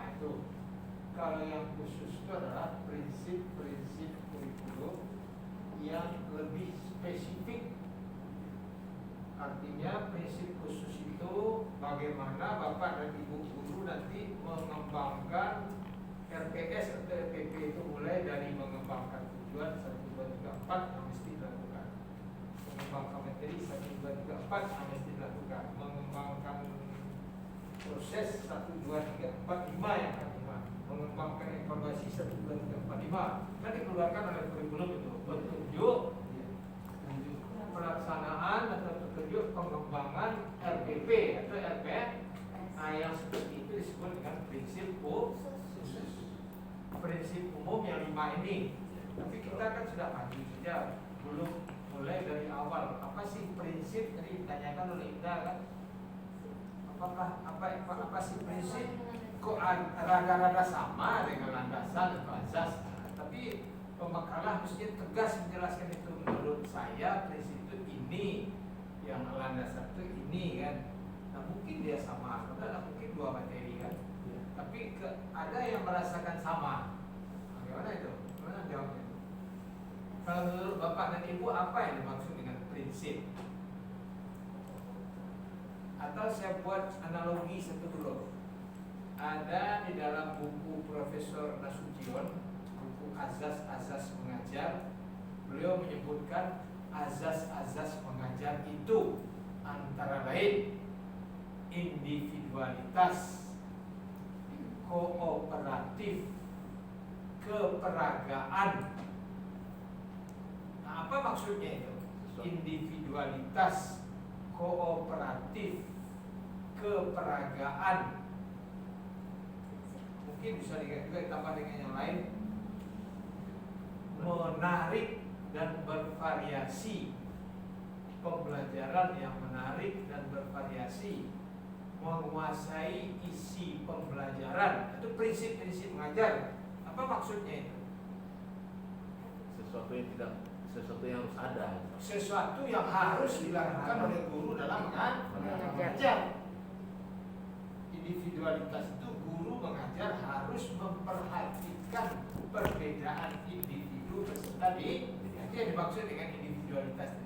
sama itu. Kalau yang khusus itu adalah prinsip-prinsip kurikulum yang lebih spesifik. Artinya prinsip khusus itu bagaimana Bapak dan Ibu guru nanti mengembangkan RPS atau RPP itu mulai dari mengembangkan tujuan 1, 2, 3, 4 yang mesti dilakukan, mengembangkan materi 1, 2, 3, 4 yang mesti dilakukan, mengembangkan proses 1, 2, 3, 4, 5 yang akan dilakukan, mengembangkan evaluasi 1, 2, 3, 4, 5 kan dikeluarkan oleh kurikulum itu, petunjuk pelaksanaan atau petunjuk pengembangan RPP atau RP. Nah, yang seperti itu disebut dengan prinsip khusus. Prinsip umum yang 5 ini. Tapi kita kan sudah maju saja, belum mulai dari awal. Apa sih prinsip tadi ditanyakan oleh Ida kan? Apa sih prinsip? Kok rada-rada sama dengan landasan atau azas? Tapi pembekalan mesti tegas menjelaskan itu. Menurut saya prinsip itu ini, yang landasan itu ini kan. Nah mungkin dia sama, karena mungkin 2 materi kan. Tapi ada yang merasakan sama. Bagaimana itu? Gimana jawabnya? Kalau menurut Bapak dan Ibu apa yang dimaksud dengan prinsip? Atau saya buat analogi satu dulu. Ada di dalam buku Profesor Nasution, buku Azas-Azas Mengajar, beliau menyebutkan azas-azas mengajar itu antara lain individualitas, kooperatif, keperagaan. Nah, apa maksudnya itu? Individualitas, kooperatif, keperagaan. Mungkin bisa ditambah dengan yang lain. Menarik dan bervariasi, pembelajaran yang menarik dan bervariasi, menguasai isi pembelajaran. Itu prinsip-prinsip mengajar. Apa maksudnya itu? Sesuatu yang harus ada. Sesuatu yang harus dilakukan oleh guru dalam mengajar. Individualitas itu guru mengajar harus memperhatikan perbedaan individu peserta di. Itu yang dimaksud dengan individualitas.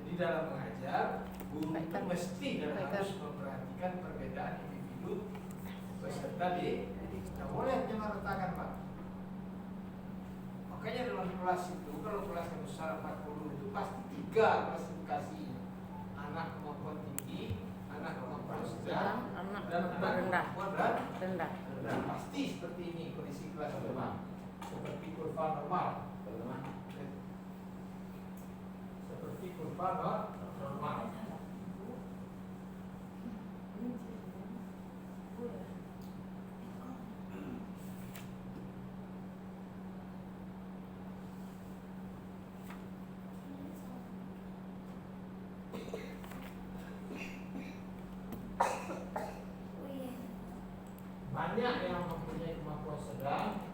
Jadi dalam mengajar, guru itu mesti dan harus memperhatikan perbedaan individu peserta di. Tidak boleh menyamaratakan, Pak. Makanya dalam kelas itu, kalau kelas yang besar 40 itu pasti 3 klasifikasinya. Anak kemampuan tinggi, anak kemampuan sedang, dan anak kemampuan rendah. Pasti seperti ini kondisi kelas normal. Seperti kurva normal. Seperti kurva normal. Banyak yang mempunyai kemampuan sedang,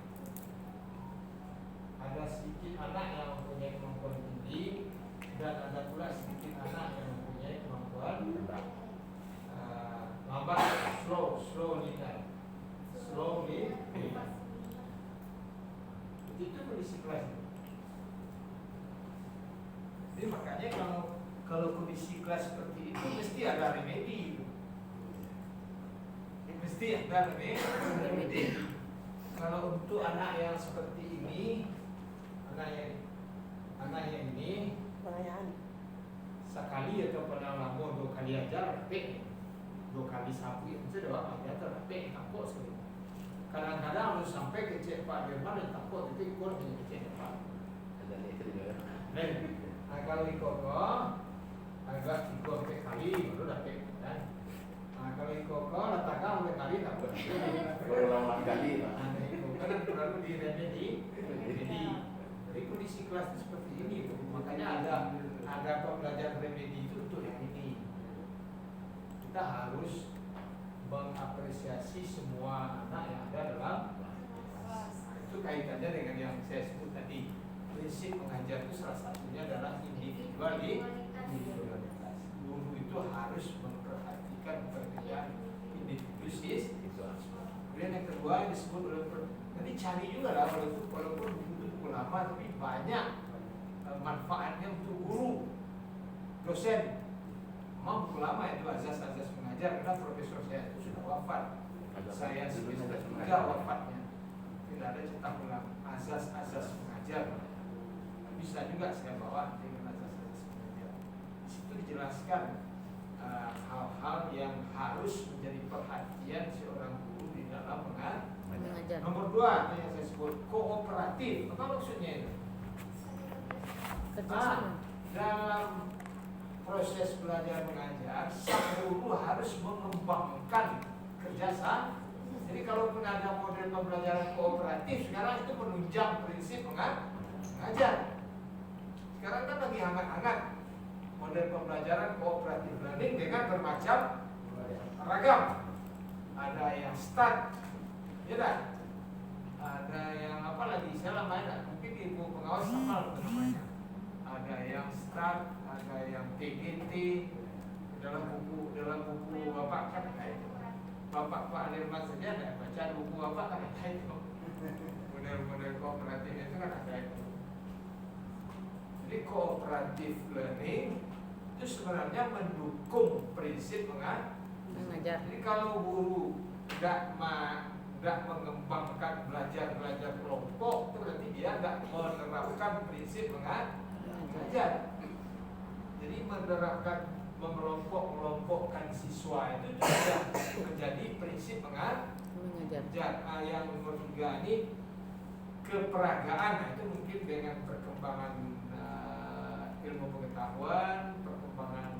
ada sedikit anak yang mempunyai kemampuan tinggi, dan ada pula sedikit anak yang mempunyai kemampuan lambat, slow linear. Itu kondisi kelas. Jadi makanya kalau kondisi kelas seperti itu mesti ada remedi. Mesti ada remedi. Kalau untuk anak yang seperti ini, anaknya ini sekali atau pernah lama 2 kali ajar, 2 kali sapu itu sudah dia terapik takut sekali. Kadang-kadang harus sampai ke cek Pak Dirman dan takut itu ikut ke cek Pak. Nah kalau ikut agak ikut kali baru dapat kan. Nah kalau ikut letakkan sampai kali tak boleh. Berulang kali Pak. Nah itu kan perlu diremedi. Jadi kondisi kelas itu seperti ini, makanya ada pembelajaran remedi itu untuk yang ini. Kita harus mengapresiasi semua anak yang ada dalam kelas. Itu kaitannya dengan yang saya sebut tadi. Prinsip mengajar itu salah satunya adalah individualitas. Guru itu harus memperhatikan perbedaan individu. Kemudian kedua yang disebut oleh nanti cari juga lah walaupun buku itu buku lama tapi banyak manfaatnya untuk guru, dosen. Memang buku lama itu azas-azas mengajar karena profesor saya itu sudah wafat. Saya semester 3 wafatnya. Tidak ada cetak ulang azas-azas mengajar. Bisa juga saya bawa dengan azas-azas mengajar. Di situ dijelaskan hal-hal yang harus menjadi perhatian seorang guru di dalam mengajar. Nomor 2 yang saya sebut kooperatif. Apa maksudnya itu? Dalam proses belajar mengajar, sang guru harus mengembangkan kerjasama. Jadi kalau pun ada model pembelajaran kooperatif, sekarang itu menunjang prinsip mengajar. Sekarang kan lagi hangat-hangat model pembelajaran kooperatif learning dengan bermacam ragam. Ada yang start, ya kan? Ada yang apa lagi? Saya lama mungkin ibu pengawas sama namanya. Ada yang start, ada yang TGT. Dalam buku Bapak kan ada itu. Bapak Pak Alirman saja ada baca buku Bapak kan ada itu. Model-model kooperatif itu kan ada itu. Jadi kooperatif learning itu sebenarnya mendukung prinsip mengajar. Jadi kalau guru tidak mengembangkan belajar kelompok, itu berarti dia tidak menerapkan prinsip mengajar. Jadi menerapkan mengelompokkan siswa itu sudah menjadi prinsip mengajar. Yang nomor 3 ini keperagaan. Nah, itu mungkin dengan perkembangan ilmu pengetahuan, perkembangan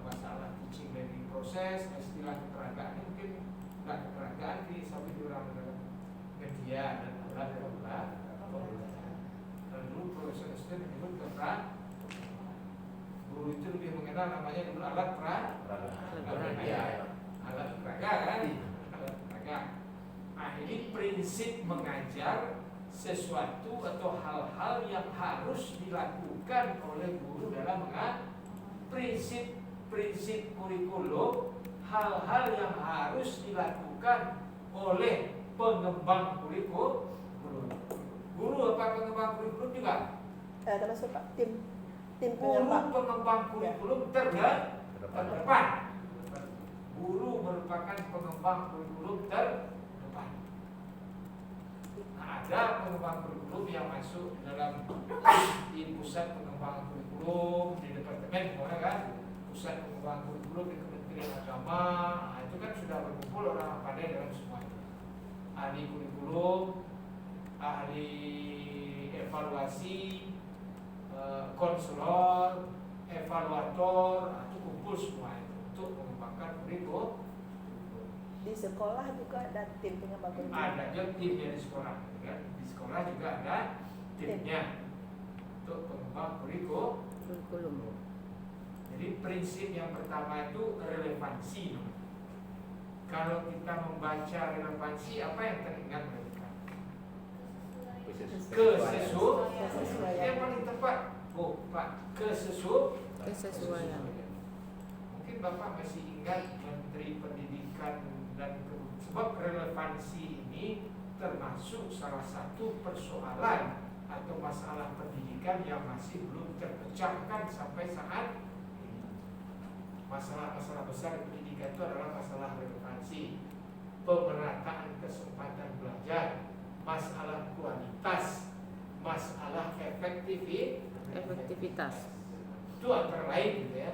masalah teaching learning proses, istilah keperagaan ini mungkin nggak keperagaan di sampai di orang media dan alat pembelajaran. Lalu Profesor Esther menyebut keperagaan. Guru itu lebih mengenal namanya dulu alat peraga kan? Alat peraga. Nah, ini prinsip mengajar sesuatu atau hal-hal yang harus dilakukan oleh guru dalam mengajar. Prinsip kurikulum, hal-hal yang harus dilakukan oleh pengembang kurikulum. Guru apa pengembang kurikulum juga? Termasuk Pak tim guru pengembang kurikulum terdepan. Guru merupakan pengembang kurikulum terdepan. Nah, ada pengembang kurikulum yang masuk dalam di pusat pengembangan kurikulum di departemen, kan? Pusat pengembangan kurikulum di Kementerian Agama. Nah, itu kan sudah berkumpul orang pandai dalam semua itu. Ahli kurikulum, ahli evaluasi, konselor, evaluator, itu kumpul semua itu untuk mengembangkan kurikulum. Di sekolah juga ada tim pengembang kurikulum. Ada juga timnya di sekolah, kan? Di sekolah juga ada timnya untuk pengembang kurikulum. Jadi prinsip yang pertama itu relevansi. Kalau kita membaca relevansi, apa yang teringat mereka? Kesesuaian. Yang paling tepat, Pak, kesesuaian. Mungkin Bapak masih ingat Menteri Pendidikan dan sebab relevansi ini termasuk salah satu persoalan atau masalah pendidikan yang masih belum terpecahkan sampai saat ini. Masalah-masalah besar pendidikan itu adalah masalah relevansi, pemerataan kesempatan belajar, masalah kualitas, masalah efektivitas. Itu antara lain gitu ya.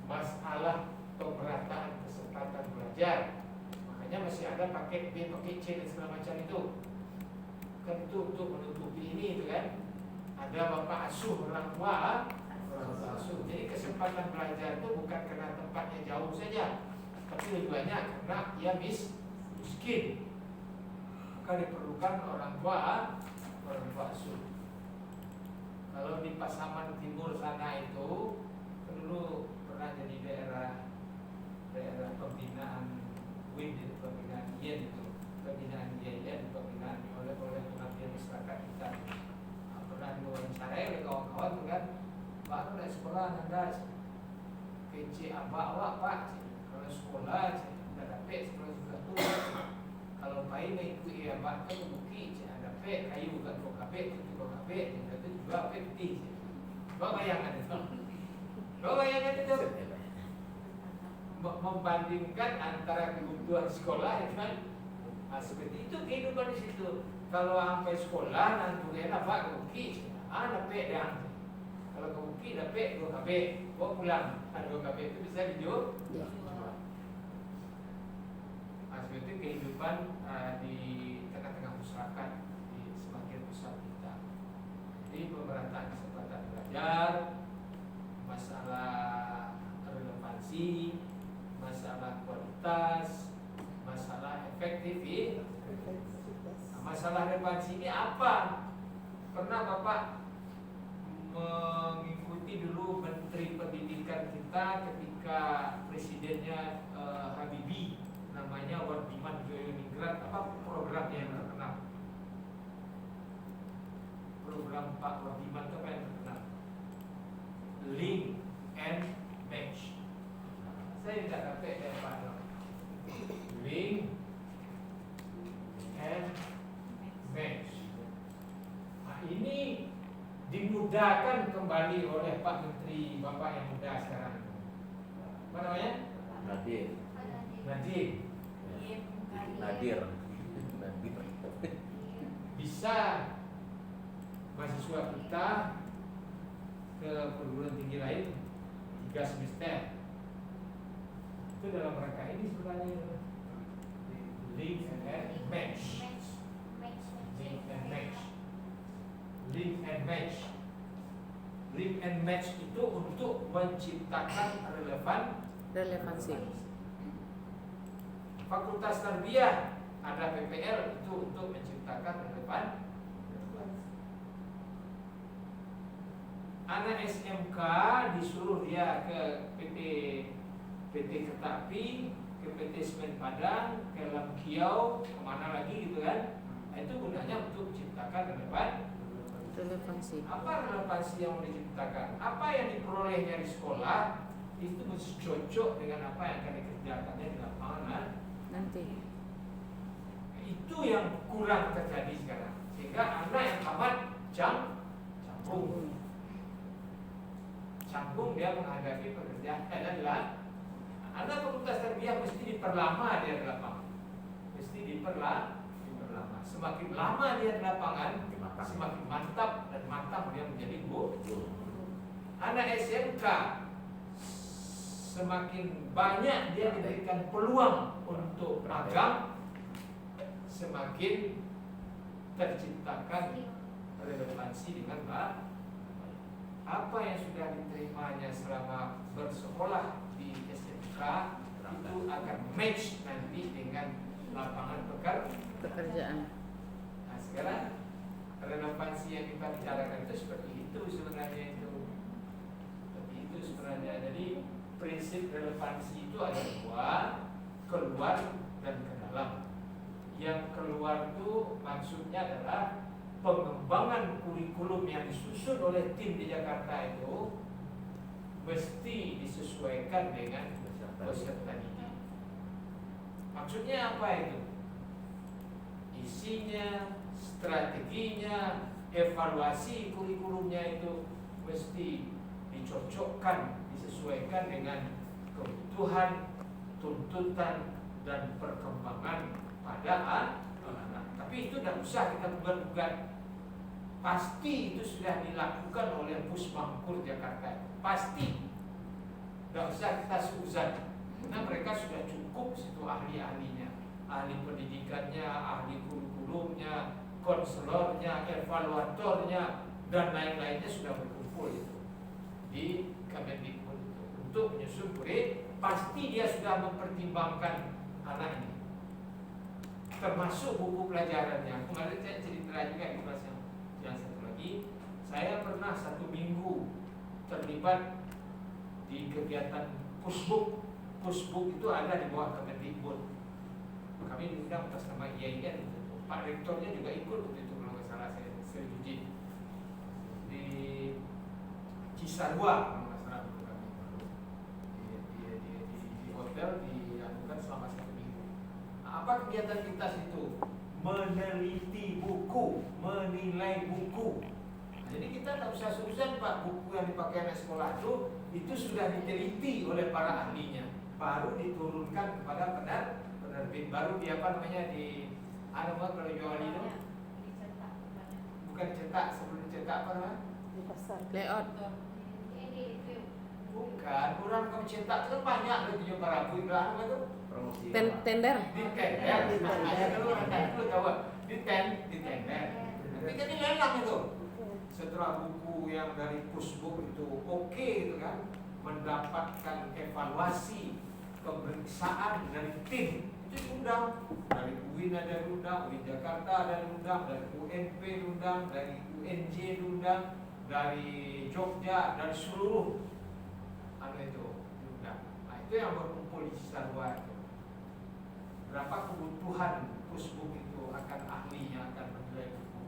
Masalah pemerataan kesempatan belajar. Makanya masih ada paket B, paket C dan segala macam itu. Kan itu untuk menutupi ini itu kan. Ada bapak asuh, orang tua asuh. Jadi kesempatan belajar itu bukan karena tempatnya jauh saja, tapi lebih banyak karena ia miskin. Maka diperlukan orang tua asuh. Kalau di Pasaman Timur sana itu dulu pernah jadi daerah pembinaan WIN, pembinaan IEN itu, pembinaan IEN, pembinaan oleh pengabdian masyarakat kita. Pernah diwawancara oleh kawan-kawan tuh kan, Pak lu naik sekolah Anda kece abak awak Pak, kalau sekolah tidak dapat sekolah juga tuh apa kebuki ada pe kayu kan kok kape itu juga peti. Kau bayangkan itu. Membandingkan antara kebutuhan sekolah ya kan. Nah, seperti itu kehidupan di situ. Kalau sampai sekolah nanti enak pak kebuki, ada pe dan kalau kebuki ada pe gua kape, gua pulang. Ada gua kape itu bisa dijual. Itu kehidupan di tengah-tengah masyarakat di sebagian besar kita. Jadi pemerataan kesempatan belajar, masalah relevansi, masalah kualitas, masalah efektivitas. Masalah relevansi ini apa? Pernah Bapak mengikuti dulu Menteri Pendidikan kita ketika presidennya Habibie, namanya Wardiman Joyoningrat, apa programnya yang terkenal? Program Pak Wardiman itu apa yang terkenal? Link and Match. Saya tidak dapat dari Pak Dok. Link and Match. Nah, ini dimudahkan kembali oleh Pak Menteri Bapak yang muda sekarang. Apa namanya? Nadir. Bisa mahasiswa kita ke perguruan tinggi lain 3 semester. Itu dalam rangka ini sebenarnya link and match. Link and match itu untuk menciptakan relevansi. Fakultas Tarbiyah ada PPL itu untuk menciptakan relevan. Anak SMK disuruh dia ke PT Kereta Api, ke PT Semen Padang, ke Lamkiau, kemana lagi gitu kan? Nah, itu gunanya untuk menciptakan relevansi. Apa relevansi yang mau diciptakan? Apa yang diperolehnya di sekolah itu mesti cocok dengan apa yang akan dikerjakannya di lapangan nanti. Itu yang kurang terjadi sekarang. Sehingga anak yang tamat canggung dia menghadapi pekerjaan adalah anak fakultas tarbiyah mesti diperlama dia di lapangan. Semakin lama dia di lapangan, semakin mantap dan matang dia menjadi guru. Anak SMK semakin banyak dia diberikan peluang untuk magang, semakin terciptakan relevansi dengan apa yang sudah diterimanya selama bersekolah di SMK itu akan match nanti dengan lapangan pekerjaan. Nah, sekarang relevansi yang kita bicarakan itu seperti itu sebenarnya Jadi prinsip relevansi itu ada dua, keluar dan ke dalam. Yang keluar itu maksudnya adalah pengembangan kurikulum yang disusun oleh tim di Jakarta itu mesti disesuaikan dengan peserta didik. Maksudnya apa itu? Isinya, strateginya, evaluasi kurikulumnya itu mesti dicocokkan, disesuaikan dengan kebutuhan, tuntutan, dan perkembangan pada anak. Tapi itu tidak usah kita buat-buat. Pasti itu sudah dilakukan oleh Pusbangkur Jakarta. Pasti. Tidak usah kita seuzan. Karena mereka sudah cukup situ ahli-ahlinya. Ahli pendidikannya, ahli kurikulumnya, konselornya, evaluatornya, dan lain-lainnya sudah berkumpul itu di Kemendikbud itu untuk menyusun kurikulum. Pasti dia sudah mempertimbangkan anak ini, termasuk buku pelajarannya. Kemarin saya cerita juga di kelas yang satu lagi. Saya pernah 1 minggu terlibat di kegiatan Pusbuk. Pusbuk itu ada di bawah Kemendikbud. Kami diundang atas nama IAIN. Pak Rektornya juga ikut waktu itu kalau nggak salah saya Serjudin di Cisarua kalau nggak salah dulu kami di hotel dilakukan selama 1 minggu. Nah, apa kegiatan kita situ? meneliti buku, menilai buku. Jadi kita tak usah susah Pak, buku yang dipakai anak sekolah itu sudah diteliti oleh para ahlinya, baru diturunkan kepada penerbit, baru di apa namanya di kalau jual itu bukan cetak, sebelum dicetak apa namanya? Di pasar. Layout. Bukan, orang kamu cetak itu kan banyak loh 7.000 berapa itu? Promosi. Tender. Di tender. Nah, kalau orang kan itu tahu di tender. Tapi kan ini lelang itu. Setelah buku yang dari Pusbuk itu oke gitu kan, mendapatkan evaluasi pemeriksaan dari tim, itu diundang dari UIN ada diundang, UIN Jakarta ada diundang, dari UNP diundang, dari UNJ diundang, dari Jogja, dari seluruh itu diundang. Nah, itu yang berkumpul di Cisarua itu. Berapa kebutuhan Pusbuk itu akan ahlinya akan menilai buku.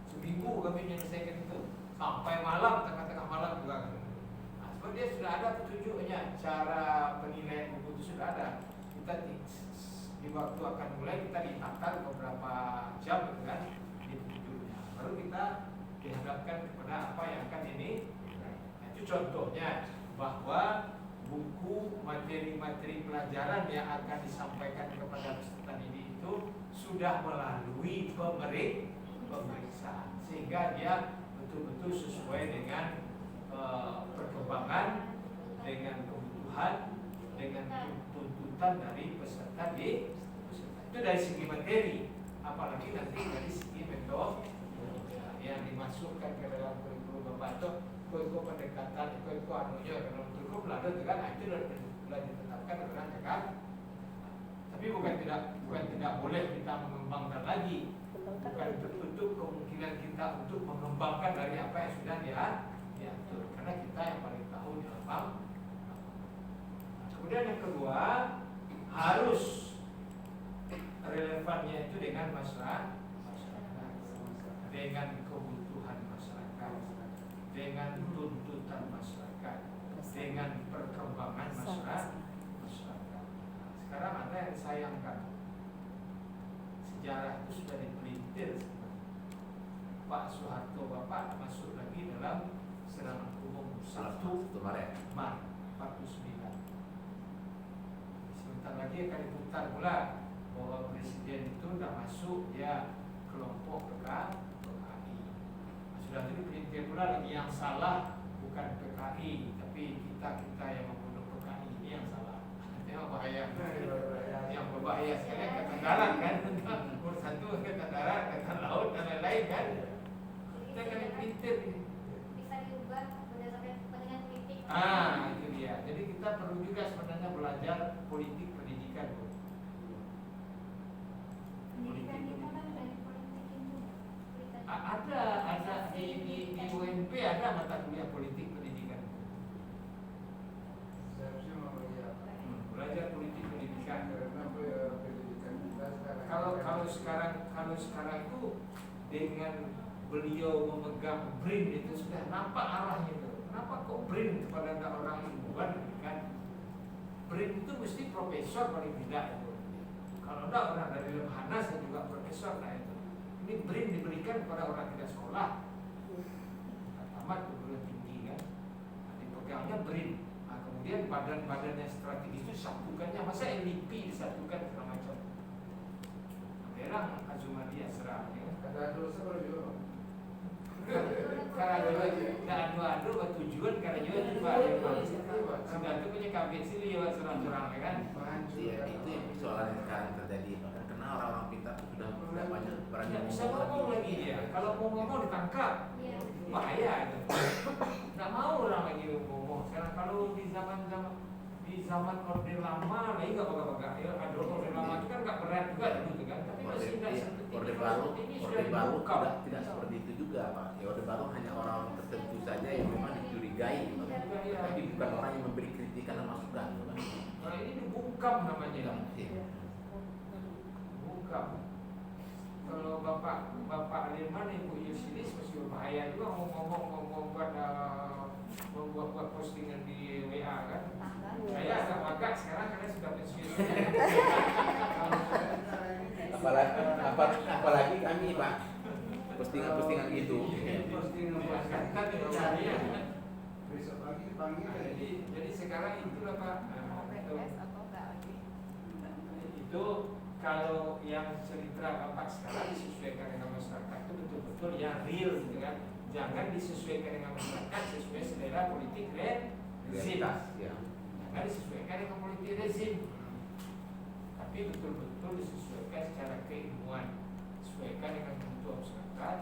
Seminggu kami menyelesaikan itu sampai malam, tengah-tengah malam juga. Nah, sebab dia sudah ada petunjuknya, cara penilaian buku itu sudah ada. Kita di waktu akan mulai kita ditakar beberapa jam gitu kan di petunjuknya. Baru kita dihadapkan kepada apa yang akan ini. Nah, itu contohnya bahwa buku materi-materi pelajaran yang akan disampaikan kepada peserta didik itu sudah melalui pemeriksaan sehingga dia betul-betul sesuai dengan perkembangan, dengan kebutuhan, dengan tuntutan dari peserta didik. Itu dari segi materi, apalagi nanti dari segi metode yang dimasukkan ke dalam kurikulum Bapak itu ikut pendekatan, ikut anunya dalam kurikulum lalu kan itu sudah ditetapkan dengan cakap. Tapi bukan tidak boleh kita mengembangkan lagi. Bukan tertutup kemungkinan kita untuk mengembangkan dari apa yang sudah diatur, karena kita yang paling tahu di lapang. Kemudian yang kedua, harus relevannya itu dengan masyarakat, dengan kebutuhan masyarakat, dengan tuntutan masyarakat, dengan perkembangan masyarakat. Sekarang ada yang disayangkan, sejarah itu sudah dipelintir. Pak Soeharto Bapak masuk lagi dalam serangan umum 1 Maret 49. Sebentar lagi akan diputar pula bahwa presiden itu sudah masuk ya kelompok PKI. Sudah itu dipelintir pula lagi yang salah bukan PKI tapi kita yang membunuh PKI, ini yang salah. Yang bahaya, yang berbahaya sekali angkatan darat kan, nomor 1 angkatan darat, angkatan laut dan lain-lain kan. Kita akan dipelintir. Bisa diubah berdasarkan kepentingan politik. Itu dia. Jadi kita perlu juga sebenarnya belajar politik pendidikan. Pendidikan kita kan dari politik itu. Ada di UNP ada mata kuliah politik pendidikan. Seharusnya membeli apa? Belajar politik pendidikan. Karena pendidikan kita sekarang Kalau sekarang itu dengan beliau memegang BRIN itu sudah nampak arahnya itu. Kenapa kok BRIN kepada orang ilmuwan kan? BRIN itu mesti profesor paling tidak itu. Kalau ada orang dari Lemhanas dan juga profesor nah itu. Ini BRIN diberikan kepada orang tidak sekolah. Tamat perguruan tinggi kan. Nah, dipegangnya BRIN. Nah, kemudian badan-badan yang strategis itu disatukannya, masa LDP disatukan segala macam. Merah Azumadi Asra ya. ada dosa kalau juga. Karena adu-adu bertujuan karena juga tiba sudah itu punya kabin sih lewat serang-serang kan. Iya, itu yang persoalan yang sekarang terjadi. Karena orang-orang pintar sudah tidak banyak berani Tidak bisa ngomong lagi dia. Kalau mau ngomong ditangkap, Iya. bahaya itu. Tidak mau orang lagi ngomong. Sekarang kalau di zaman Orde Lama lagi nggak baga-baga. Ya, ada Orde Lama itu kan nggak berat juga dulu kan. Tapi masih tidak seperti Orde ini. Baru, Ini sudah Orde Baru dibuka. tidak seperti itu juga, Pak. Ya, Orde Baru hanya orang tertentu saja yang memang dicurigai, tapi bukan orang yang memberi kritikan dan masukan. Kalau ini dibungkam namanya. Iya. Bungkam. Kalau Bapak Aliman, Ibu Yusilis masih berbahaya juga ngomong buat postingan di WA kan. Saya agak sekarang karena sudah pensiun. Apalagi apalagi kami Pak, postingan itu. Postingan kan cari ya. Besok pagi dipanggil. Jadi sekarang itulah Pak. OPS atau enggak lagi? Itu kalau yang cerita Bapak sekarang disesuaikan dengan masyarakat itu betul-betul yang real gitu kan. Jangan disesuaikan dengan masyarakat sesuai selera politik rezim. Ya. Jangan disesuaikan dengan politik rezim. Tapi betul-betul disesuaikan secara keilmuan. Sesuaikan dengan kebutuhan masyarakat,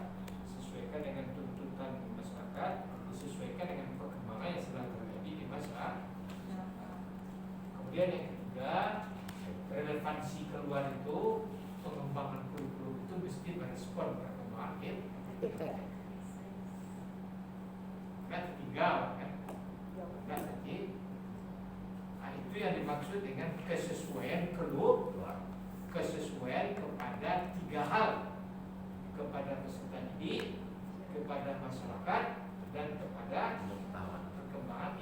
sesuaikan dengan tuntutan masyarakat, disesuaikan dengan perkembangan yang sedang terjadi di masyarakat. Kemudian yang ketiga, relevansi keluar itu, pengembangan kurikulum itu mesti merespon perkembangan kan ketiga kan tadi. Nah, itu yang dimaksud dengan kesesuaian keluar, kesesuaian kepada tiga hal, kepada peserta didik, kepada masyarakat, dan kepada perkembangan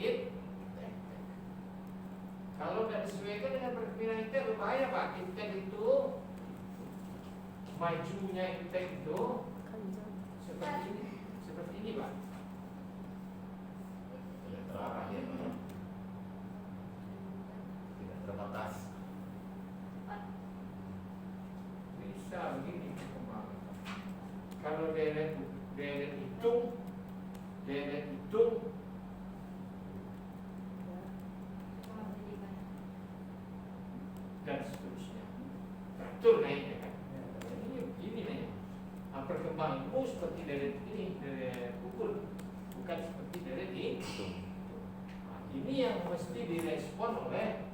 Kalau tidak disesuaikan dengan perkembangan kita berbahaya Pak. Kita itu majunya kita itu seperti ini Pak. Tidak terbatas. Bisa begini perkembangan. Kalau deret hitung dan seterusnya, teratur naiknya kan. Ini nih, perkembangan ilmu seperti deret ini, deret ukur, bukan seperti deret ini. Ini yang mesti direspon oleh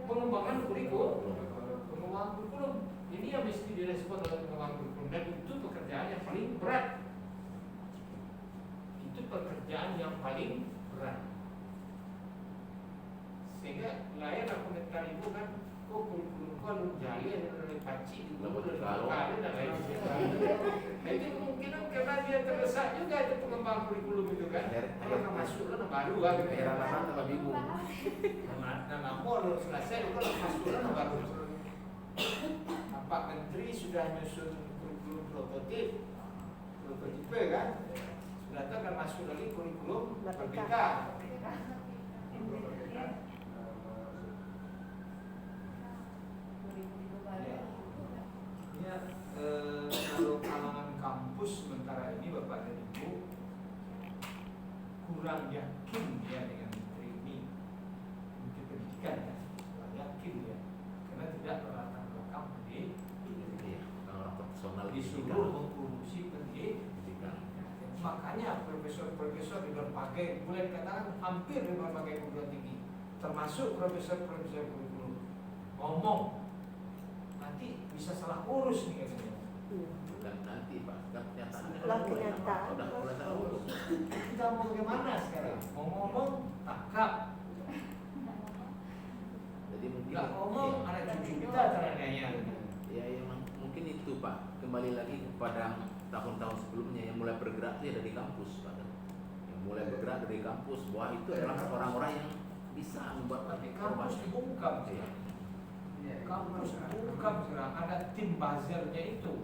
pengembangan kurikulum. Pengembangan kurikulum ini yang mesti direspon oleh pengembangan kurikulum, dan itu pekerjaan yang paling berat. Itu pekerjaan yang paling berat. Sehingga layar komentar ibu kan, kok kurikulum kok lu jali dari panci di guru dari kali dan lain sebagainya. Itu kemungkinan karena dia terdesak juga itu pengembangan kurikulum itu kan. Kalau masuk kan baru kan. Daerah mana tambah bingung. Nama mau selesai itu kan masuk kan baru. Pak Menteri sudah nyusun kurikulum prototipe kan. Sudah tahu kan masuk lagi kurikulum merdeka. Ya, kalau kalangan kampus sementara ini Bapak dan Ibu kurang yakin ya dengan menteri ini, Menteri Pendidikan ya, kurang yakin ya, karena tidak berlatar belakang disuruh memproduksi pendidikan. Makanya profesor-profesor di berbagai, boleh dikatakan hampir di berbagai perguruan tinggi, termasuk profesor-profesor kurikulum, ngomong nanti bisa salah urus nih katanya. Bukan nanti Pak, kan kenyataan. Setelah kenyataan. Udah mulai salah urus. Kita mau bagaimana sekarang? Mau ngomong tangkap, Jadi mungkin nggak ngomong anak cucu kita teraniaya. ya mungkin itu Pak, kembali lagi kepada tahun-tahun sebelumnya yang mulai bergerak itu ya dari kampus Pak. Yang mulai bergerak dari kampus, bahwa itu adalah orang-orang yang bisa membuat Tapi kampus dibungkam Iya. kampus dibungkam sekarang, ada tim buzzernya itu.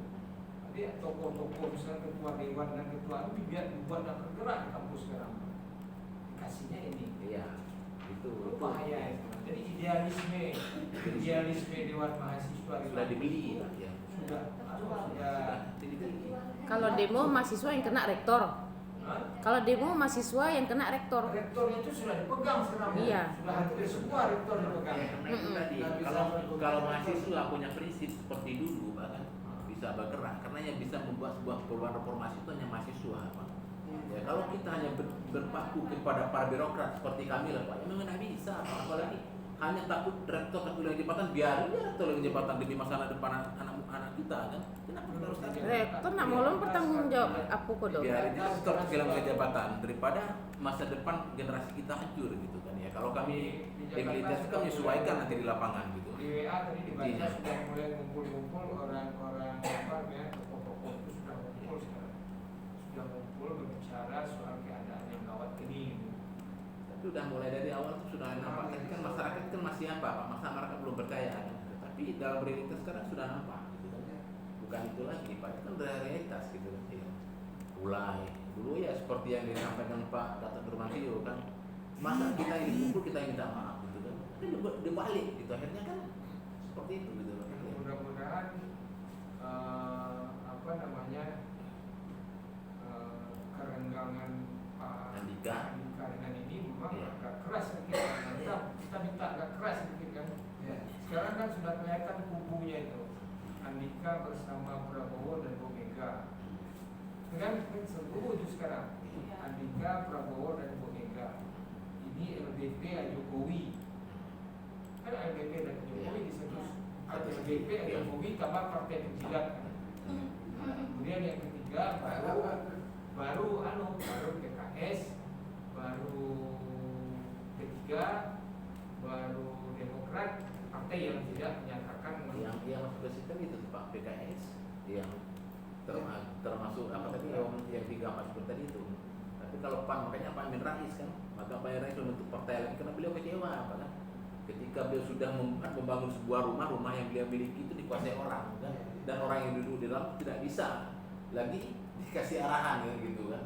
Jadi tokoh-tokoh misalnya ketua dewan dan ketua itu biar dibuat dan bergerak di kampus sekarang. Dikasihnya ini. Iya, itu Bahaya itu. Jadi idealisme dewan mahasiswa itu sudah dibeli Pak ya. sudah Dibeli. Kalau demo mahasiswa yang kena rektor. Hah? Kalau demo mahasiswa yang kena rektor. Rektornya itu sudah dipegang sekarang. Iya. Sudah hampir semua rektor dipegang. Ya, karena itu tadi, kalau mahasiswa punya prinsip seperti dulu bahkan bisa bergerak, karena yang bisa membuat sebuah perubahan reformasi itu hanya mahasiswa Pak. Ya, kalau kita hanya berpaku kepada para birokrat seperti kami lah Pak, ya memang tidak bisa Pak. Apalagi hanya takut rektor takut hilang jabatan, biarin ya rektor hilang jabatan demi masa depan anak kita kan. Kenapa kita harus takut? Rektor nak mau bertanggung jawab apa kodo? Biarin aja rektor hilang jabatan daripada masa depan generasi kita hancur gitu kan ya. Kalau kami di militer itu kan menyesuaikan nanti di lapangan gitu. Di WA tadi dibaca Intinya. sudah mulai ngumpul-ngumpul orang-orang apa ya, tokoh-tokoh itu sudah ngumpul sekarang. Sudah ngumpul berbicara soal keadaan yang gawat ini. Gitu. Tapi udah mulai dari awal tuh sudah nampak. Tapi kan masyarakat kan masih apa Pak? Masyarakat belum percaya kan. Tapi dalam realitas sekarang sudah nampak gitu kan. bukan itu lagi, Pak. Itu kan udah realitas gitu kan. Ya. Mulai dulu ya seperti yang disampaikan Pak Gatot Nurmantio kan, masa kita ini kumpul kita minta maaf gitu kan, kan dibalik gitu, akhirnya kan seperti itu gitu kan. Ya. Mudah-mudahan apa namanya kerenggangan Pak Andika dengan ini memang Iya. agak keras sedikit. Kita minta agak keras sedikit kan. Ya. Sekarang kan sudah kelihatan kubunya itu, Andika bersama Prabowo dan Bu Mega. Kan seluruh itu sekarang, Andika, Prabowo dan Bu Mega. Ini LDP Jokowi. Kan LDP dan Jokowi disebut LDP Jokowi tambah partai kecilan. Kemudian yang ketiga baru PKS, baru P3, baru Demokrat, partai yang tidak menyatakan yang masuk ke sistem itu tuh, Pak, PKS yang termasuk apa tadi yang 3 masuk tadi itu. Tapi kalau PAN, makanya Pak Amin Rais kan, maka Pak Amin Rais membentuk partai lagi karena beliau kecewa apa kan, ketika beliau sudah membangun sebuah rumah yang beliau miliki itu dikuasai orang kan, dan orang yang duduk di dalam tidak bisa lagi dikasih arahan kan gitu kan.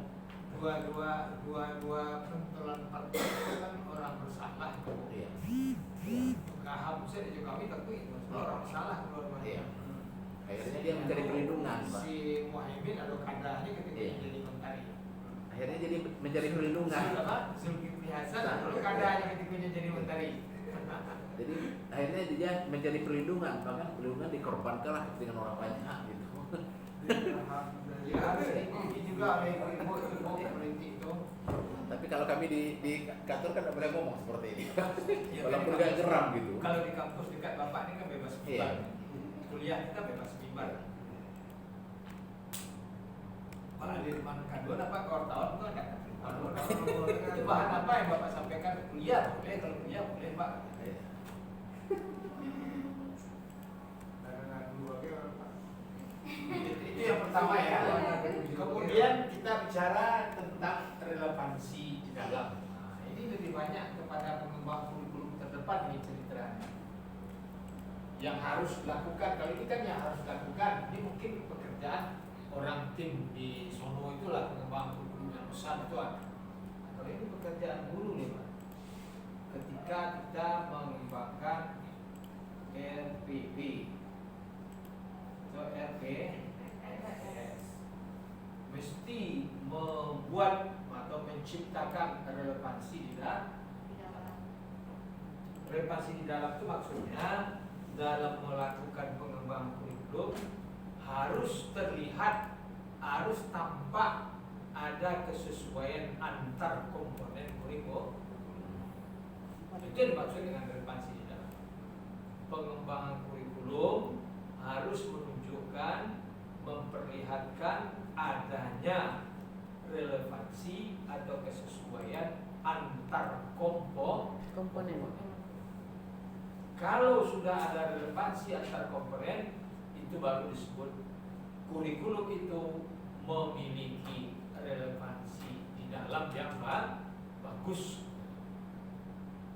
dua pentolan partai itu kan orang bersalah. Iya. Gaham saya juga kami tentu itu orang bersalah keluar. Iya. Akhirnya dia mencari perlindungan, Pak. Si Muhaimin atau kadanya ketika Iya. jadi menteri. Akhirnya jadi mencari perlindungan. Zulkifli Hasan atau kadanya ketika dia jadi menteri. Jadi akhirnya dia mencari perlindungan, bahkan perlindungan dikorbankan dengan orang banyak gitu. Ya harus diikuti juga oleh ibu politik itu. Tapi kalau kami di kantor kan tidak boleh ngomong seperti ini. Ya, Walaupun kan, agak geram gitu. Kalau di kampus dekat bapak ini kan bebas Iya. bimbang. Kuliah kita bebas bimbang. Malah di depan kadun apa wartawan itu ada. Itu bahan apa yang bapak sampaikan? Kuliah boleh, kalau kuliah boleh pak. Iya. Itu yang pertama ya. Kemudian kita bicara tentang relevansi di dalam. Nah, ini lebih banyak kepada pengembang kurikulum terdepan nih ceritanya. Yang harus dilakukan, kalau ini kan yang harus dilakukan, ini mungkin pekerjaan orang tim di sono itulah pengembang kurikulum yang besar itu ada. Kalau ini pekerjaan guru nih Pak. Ketika kita mengembangkan RPP atau RPS, mesti membuat atau menciptakan relevansi di dalam. Relevansi di dalam itu maksudnya dalam melakukan pengembangan kurikulum harus terlihat, harus tampak ada kesesuaian antar komponen kurikulum. Itu yang dimaksud dengan relevansi di dalam. Pengembangan kurikulum harus menunjukkan, memperlihatkan adanya relevansi atau kesesuaian antar komponen. Kalau sudah ada relevansi antar komponen, itu baru disebut kurikulum itu memiliki relevansi di dalam yang bagus.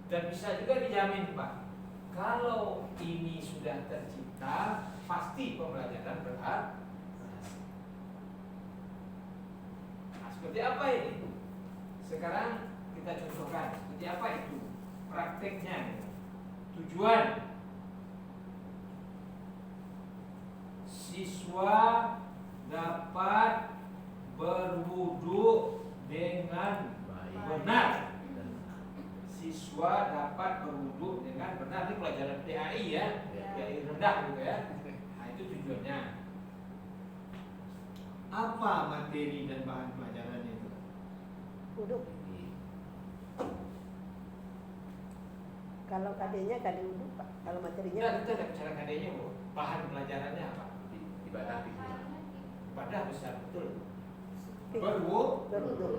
Dan bisa juga dijamin Pak, kalau ini sudah tercipta, pasti pembelajaran berhasil. Nah, seperti apa ini? Sekarang kita contohkan, seperti apa itu prakteknya. Tujuan siswa dapat berwudu dengan benar. Siswa dapat berwudu dengan benar. Ini pelajaran PAI ya, PAI rendah gitu ya. Nah itu tujuannya. Apa materi dan bahan pelajarannya itu? Uduk. Kalau KD-nya KD uduk Pak. Kalau materinya Kita ada bicara KD-nya Bu. Bahan pelajarannya apa? Ibadah gitu. Ibadah besar betul. berwudu.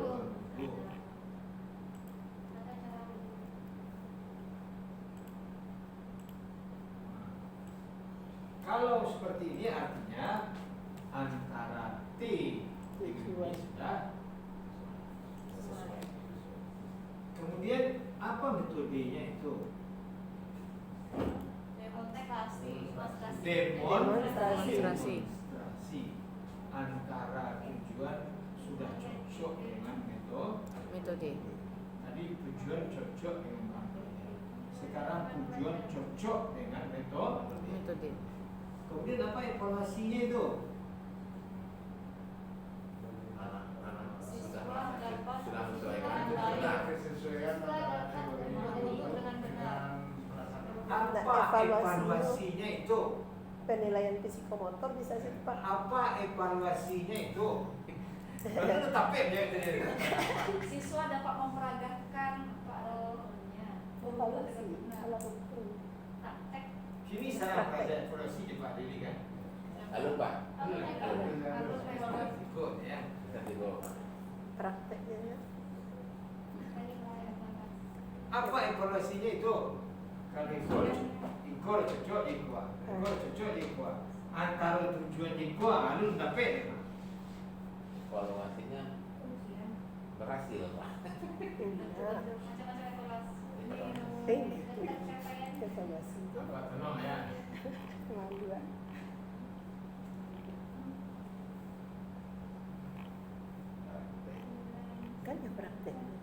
Kalau seperti ini artinya antara T dengan B sudah sesuai. Kemudian apa metodenya itu? Demonstrasi. Demonstrasi. antara tujuan sudah cocok dengan Metode. tadi tujuan cocok dengan bangkai. Sekarang tujuan cocok dengan Metode. Kemudian apa evaluasinya itu? Anak-anak Siswa dapat sudah menyesuaikan. dengan baik. Sesuaikan antara teori Dengan benar. pelaksanaan. Apa evaluasinya itu? Penilaian psikomotor bisa sih Pak. Apa evaluasinya itu? Lalu tetap dia tadi. Siswa dapat memperagakan paronya. Evaluasi kalau betul. Praktek. Sini saya belajar evaluasi di Pak Dili kan. Halo Pak. Harus evaluasi. Ikut ya. Bisa dibawa. Prakteknya ya. Apa evaluasinya itu? Kalau ikor cocok di kuah, ikor cocok di kuah. Antara tujuan di kuah, lalu dapat. Evaluasinya berhasil Pak. Iya. Macam-macam evaluasi. Tinggi. Tentang capaian. Evaluasi. Apa tenang ya? Kemajuan. Kan ya prakteknya.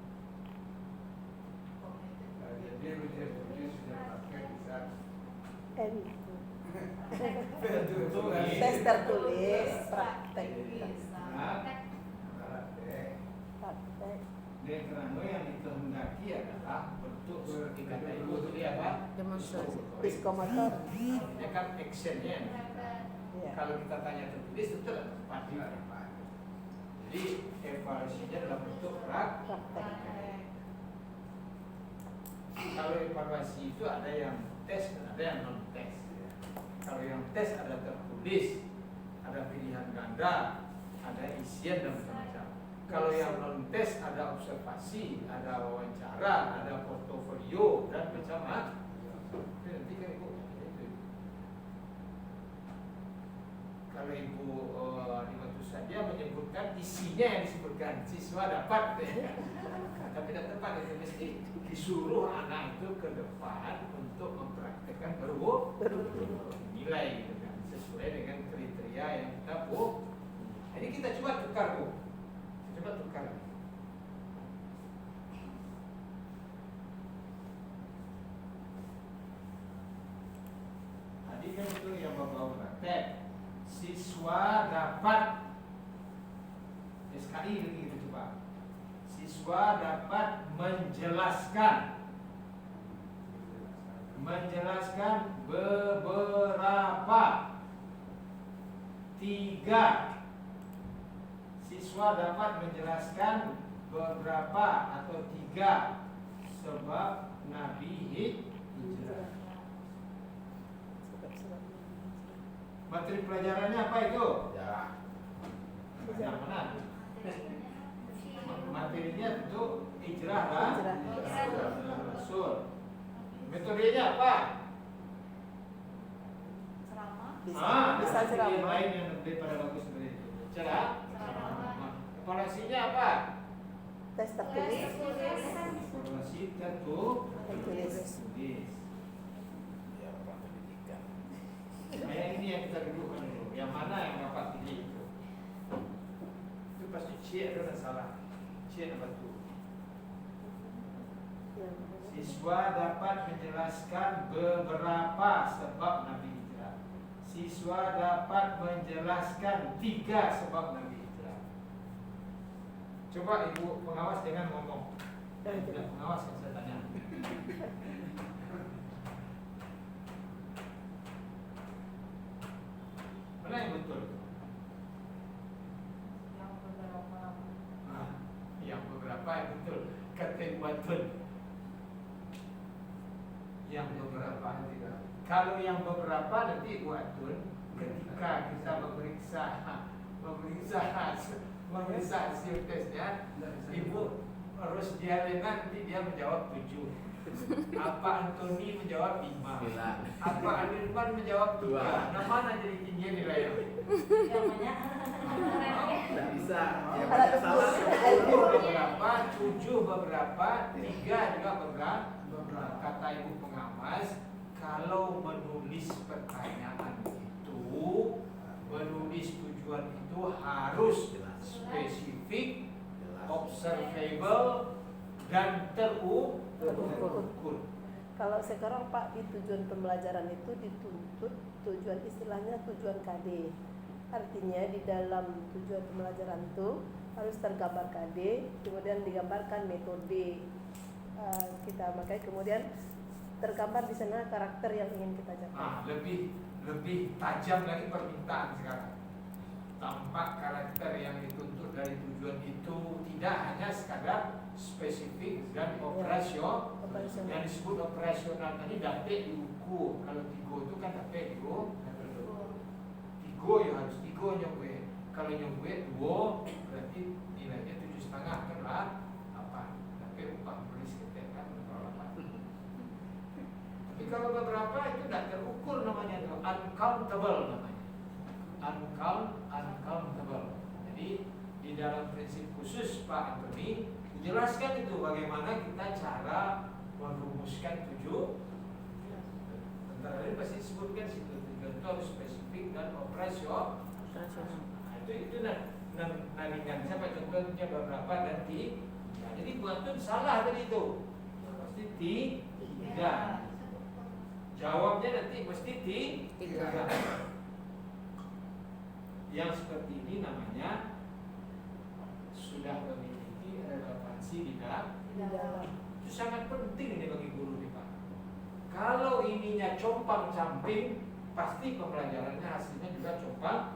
Jadi ujian sudah praktek bisa. Itu. Betul kan? Tes tertulis, praktek. Praktek. Praktek. Dan kerana yang dikehendaki adalah bentuk seperti kata ibu tadi apa? Demonstrasi. Psikomotor. Ini kan actionnya. Iya. Kalau kita tanya tertulis itu adalah tepat. Jadi evaluasinya dalam bentuk Praktek. Kalau evaluasi itu ada yang tes dan ada yang non tes. Kalau yang tes ada tertulis, ada pilihan ganda, ada isian dan macam-macam. Kalau yang non tes ada observasi, ada wawancara, ada portofolio dan macam-macam. Itu nanti kan ibu. Kalau ibu dibantu saja menyebutkan isinya yang disebutkan siswa dapat, tapi tidak tepat itu mesti disuruh anak itu ke depan untuk mempraktekkan nilai gitu kan, sesuai dengan kriteria yang kita bu. Jadi kita coba tukar bu, coba tukar. Tadi kan itu yang bapak praktek, siswa dapat SKI gitu coba. Siswa dapat menjelaskan beberapa 3. Siswa dapat menjelaskan beberapa atau 3 sebab Nabi hijrah. Materi pelajarannya apa itu? Ya. Yang mana? Materinya itu hijrah lah. Rasul. Metodenya apa? Bisa yang ceramah. lain yang lebih pada bagus seperti itu. Cara? Evaluasinya apa? Tes tertulis. Evaluasi tertulis. Ya, orang pendidikan. Nah, ini yang kita dudukkan dulu. Yang mana yang dapat pilih itu? Itu pasti C ada salah. C nomor 2. Siswa dapat menjelaskan beberapa sebab Nabi hijrah. Siswa dapat menjelaskan 3 sebab Nabi hijrah. Coba ibu pengawas dengan ngomong. Tidak pengawas yang saya tanya. Mana yang betul? Yang beberapa yang betul. Kata yang betul. Yang beberapa tidak. Kalau yang beberapa nanti ibu atur ketika kita memeriksa hasil tesnya, ibu harus dialena nanti dia menjawab 7. Apa Antoni menjawab 5. Apa Anirman menjawab 3. Nah mana jadi tinggi nilainya? Tidak bisa. Ya, Alat banyak salah. ukur. Beberapa, 7 beberapa, 3 juga beberapa. Kata ibu pengawas, kalau menulis pertanyaan itu, menulis tujuan itu terukur. Kalau sekarang Pak di tujuan pembelajaran itu dituntut tujuan istilahnya tujuan KD. Artinya di dalam tujuan pembelajaran itu harus tergambar KD, kemudian digambarkan metode kita pakai, kemudian tergambar di sana karakter yang ingin kita capai. Lebih tajam lagi permintaan sekarang. Tampak karakter yang dituntut dari tujuan itu tidak hanya sekadar spesifik dan operasional. Yang disebut operasional tadi dapat diukur. Kalau tigo itu kan dapat tigo ya harus tigo nyobek. Kalau nyobek 2 berarti nilainya 7,5 kan lah apa? Dapat upah tulis kita kan tapi kalau beberapa itu tidak terukur namanya itu uncountable namanya. Uncountable. Jadi di dalam prinsip khusus Pak Antoni dijelaskan itu bagaimana kita cara merumuskan 7. Antara lain pasti disebutkan situ tujuan itu harus spesifik dan operasional. Itu naringan siapa contohnya beberapa dan jadi buatun salah tadi itu pasti tidak. Jawabnya nanti mesti 3. Yang seperti ini namanya sudah memiliki relevansi di dalam. Itu sangat penting ini bagi guru nih Pak. Kalau ininya compang-camping, pasti pembelajarannya hasilnya juga compang.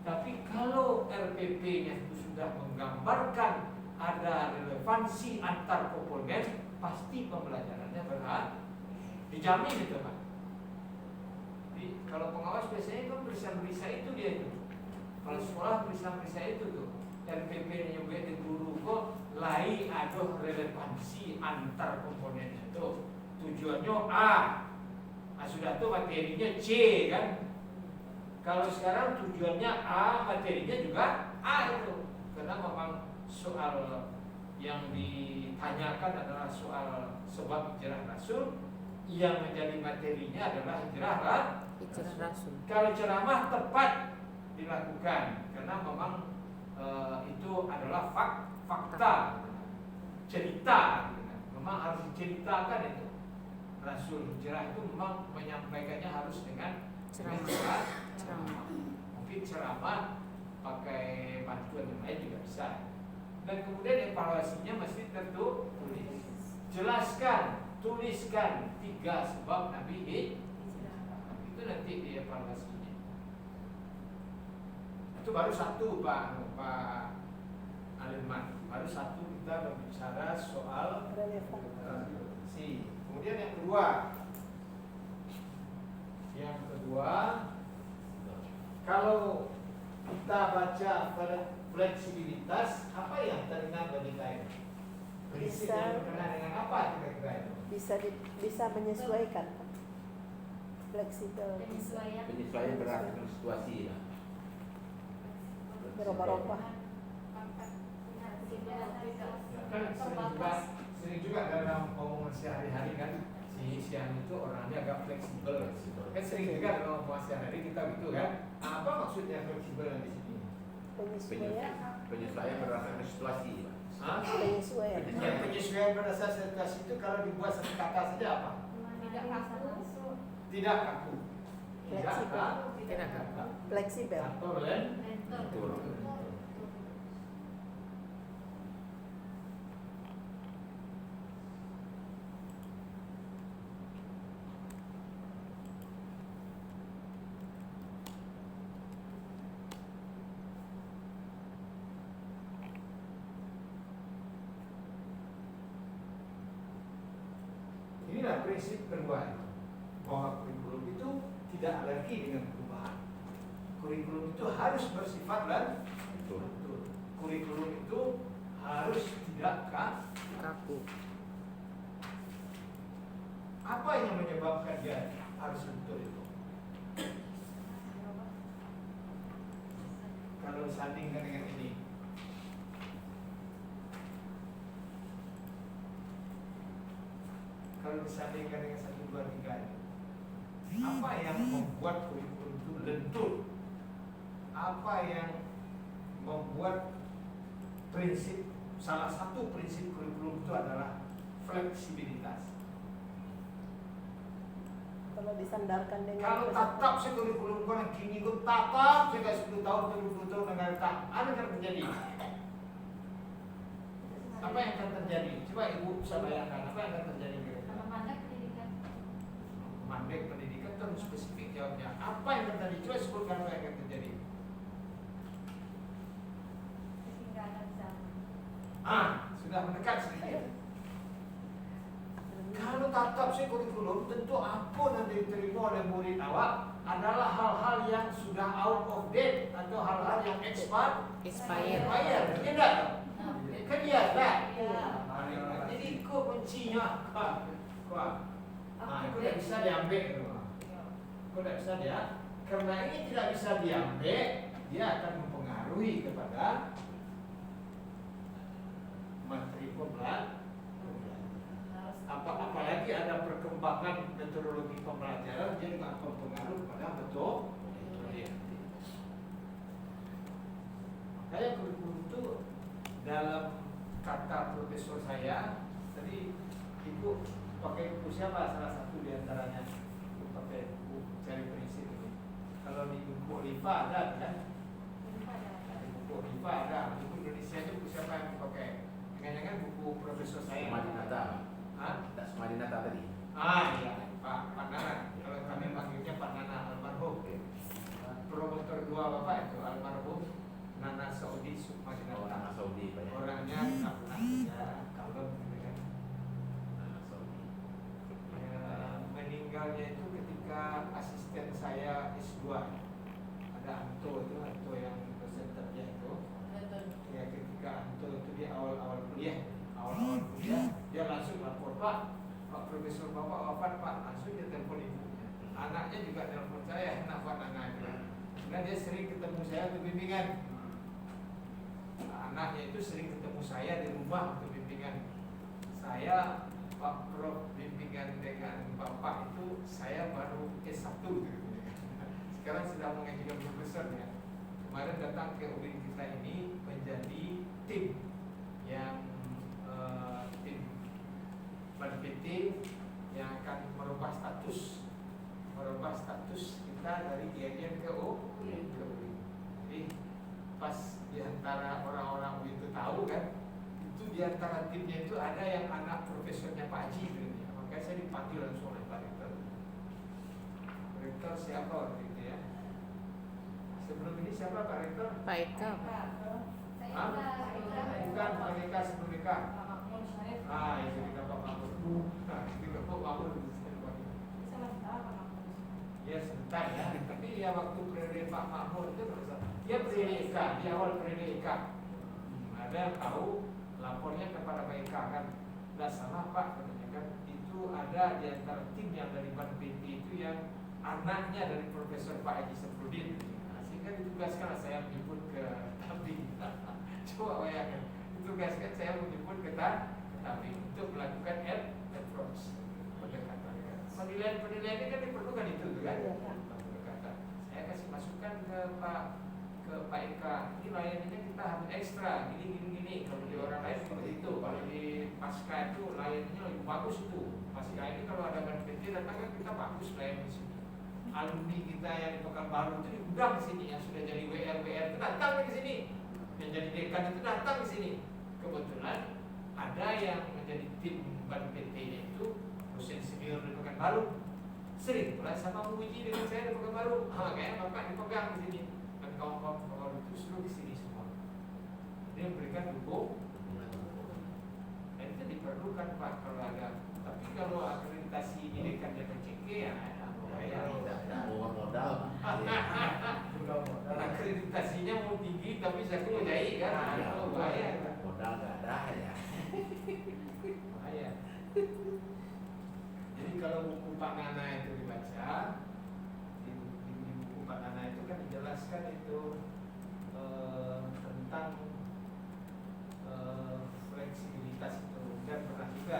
Tapi kalau RPP-nya itu sudah menggambarkan ada relevansi antar komponen, pasti pembelajarannya dijamin itu Pak. Jadi kalau pengawas biasanya kan berisa-berisa itu dia itu. Kalau sekolah berisa-berisa itu tuh. RPP-nya juga di guru kok lai ada relevansi antar komponennya itu. Tujuannya A. Sudah tuh materinya C kan. Kalau sekarang tujuannya A, materinya juga A itu. Karena memang soal yang ditanyakan adalah soal sebab hijrah Rasul, yang menjadi materinya adalah hijrah Rasul. Kalau ceramah tepat dilakukan karena memang itu adalah fakta, cerita, memang harus diceritakan itu. Rasul hijrah itu memang menyampaikannya harus dengan ceramah. Mungkin ceramah pakai bantuan yang lain juga bisa. Dan kemudian evaluasinya mesti tertulis. Jelaskan, tuliskan 3 sebab Nabi hijrah. Itu nanti dievaluasinya. Itu baru 1 Pak Alinman. Baru 1 kita berbicara soal relevansi. Kemudian yang kedua, kalau kita baca fleksibilitas, apa yang teringat bagi kita? Prinsip yang berkenaan dengan apa kira-kira itu? Bisa menyesuaikan, fleksibel. Penyesuaian berdasarkan situasi ya. Berubah-ubah. Ya kan sering juga dalam omongan sehari-hari kan si Sian itu orangnya agak fleksibel. Kan sering juga dalam omongan sehari-hari kita gitu kan. Apa maksudnya fleksibel di sini? Penyesuaian berdasarkan situasi Pak. Penyesuaian. Ya, penyesuaian berdasarkan situasi itu kalau dibuat satu kata saja apa? Tidak kaku. Tidak kaku. Fleksibel. Atau lentur. Inilah prinsip kedua itu, bahwa kurikulum itu tidak alergi dengan perubahan. Kurikulum itu harus bersifat lentur. Kurikulum itu harus tidak Kaku. Apa yang menyebabkan dia harus lentur itu? Kalau disandingkan dengan ini, kalau disandingkan dengan 1, 2, 3 ini, apa yang membuat kurikulum itu lentur? Apa yang membuat salah satu prinsip kurikulum itu adalah fleksibilitas. Kalau disandarkan dengan Kalau tatap saya kurikulum kau kini kau tatap saya 10 tahun 20 tahun dengan tak ada yang terjadi. Apa yang akan terjadi? Coba ibu bisa bayangkan apa yang akan terjadi kira-kira? Sama mandek pendidikan. Mandek pendidikan terus spesifik jawabnya. Apa yang akan terjadi? Coba sebutkan apa yang akan terjadi. Ketinggalan zaman. Sudah mendekat sedikit. Kalau tatap sih kurikulum tentu apa yang diterima oleh murid awak adalah hal-hal yang sudah out of date atau hal-hal yang expired. Expired. Tidak. Kan iya kan? Iya. Jadi kau kuncinya kau tidak bisa diambil tu. Kau tidak bisa dia. Karena ini tidak bisa diambil, dia akan mempengaruhi kepada materi pembelajaran. Apalagi ada perkembangan metodologi pembelajaran, dia juga akan berpengaruh pada betul. Makanya kurikulum itu dalam kata profesor saya tadi, ibu pakai buku siapa? Salah satu di antaranya ibu pakai buku cari prinsip ini. Kalau di buku Oliva ada kan? Di buku Oliva ada. Buku Indonesia itu buku siapa yang pakai? Jangan-jangan buku profesor saya. Sumadinata. Hah? Tak Sumadinata tadi. Iya, Pak Nana. Kalau kami panggilnya Pak Nana almarhum. Promotor 2 Bapak itu almarhum Nana Saudi Sukmadinata. Orang Saudi Pak ya. Orangnya tak pernah kerja, kalem gitu kan. Anak Saudi. Meninggalnya itu ketika asisten saya S2. Ada Anto yang dosen terbiah itu. Ya, ketika Anto itu dia awal-awal kuliah, dia langsung lapor, Pak Profesor Bapak wafat Pak, langsung dia telepon ibunya. Anaknya juga telepon saya, Pak Nana itu. Karena dia sering ketemu saya untuk bimbingan. Anaknya itu sering ketemu saya di rumah untuk bimbingan. Saya Pak Prof bimbingan dengan Bapak itu saya baru S1 gitu. Sekarang sudah mengajukan profesor ya. Kemarin datang ke UIN kita ini menjadi tim yang tim PT yang akan merubah status kita dari IAIN ke UIN. Jadi pas diantara orang-orang UIN itu tahu kan, itu diantara timnya itu ada yang anak profesornya Pak Haji gitu ya. Makanya saya dipanggil langsung oleh Pak Rektor. Rektor siapa waktu itu ya? Sebelum ini siapa Pak Rektor? Pak Eka. Bukan Pak Eka, sebelum Eka. Itu kita Pak Mahmud. Kita Pak Mahmud. Ya sebentar ya. Tapi ya waktu periode Pak Mahmud itu dia periode Eka, di awal periode Eka. Ada yang tahu lapornya kepada Pak Eka kan. Tidak salah Pak katanya kan. Itu ada di antara tim yang dari Ban PT itu yang anaknya dari Profesor Pak Haji Safruddin. Sehingga ditugaskan saya menjemput ke Tabing. Coba bayangkan, ditugaskan saya menjemput ke Tabing untuk melakukan approach, pendekatan. Penilaian ini kan diperlukan itu kan? Pendekatan. Saya kasih masukan ke Pak Eka, ini layanannya kita harus ekstra, gini. Kalau di orang lain seperti itu, kalau di pasca itu layanannya lebih bagus itu. Pasca ini kalau ada ban PT datang kan kita bagus layanan di sini. Alumni kita yang di Pekanbaru itu diundang ke sini, yang sudah jadi WR itu datang ke sini, yang jadi dekan itu datang ke sini. Kebetulan ada yang menjadi tim ban PT-nya itu dosen senior di Pekanbaru, sering pula sama menguji dengan saya di Pekanbaru. Kayaknya Bapak dipegang di sini, dan kawan-kawan Pekanbaru itu seluruh di sini semua. Dia memberikan dukung, dan itu diperlukan Pak kalau ada. Tapi kalau akreditasi ini dekan dia keceke ya. Tidak modal. Akreditasinya mau tinggi tapi saya jahit kan. Bahaya. Modal nggak ada ya. Bahaya. Jadi kalau buku Pak Nana itu dibaca, di buku Pak Nana itu kan dijelaskan itu tentang fleksibilitas itu. Dan pernah juga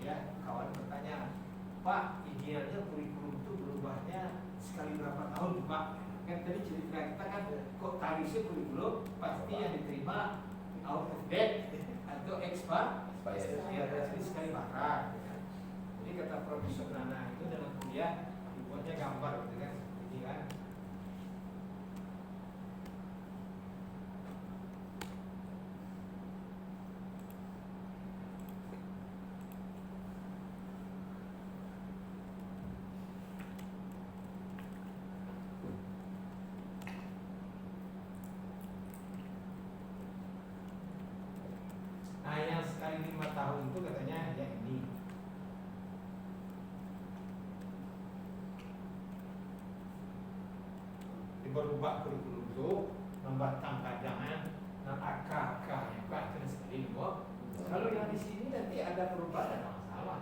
ya kawan bertanya, Pak, idealnya kurikulum itu berubahnya sekali berapa tahun Pak? Kan tadi cerita kita kan kok tarifnya kurikulum pasti yang diterima out of date atau Expired. ya dari sekali barang. Jadi kata Profesor Nana itu dalam kuliah dibuatnya gambar gitu kan, ini kan. Nah yang sekali 5 tahun itu katanya ya ini. Berubah kurikulum itu membatang kadangan dan akar-akarnya kan sekali dua. Kalau yang di sini nanti ada perubahan ada masalah.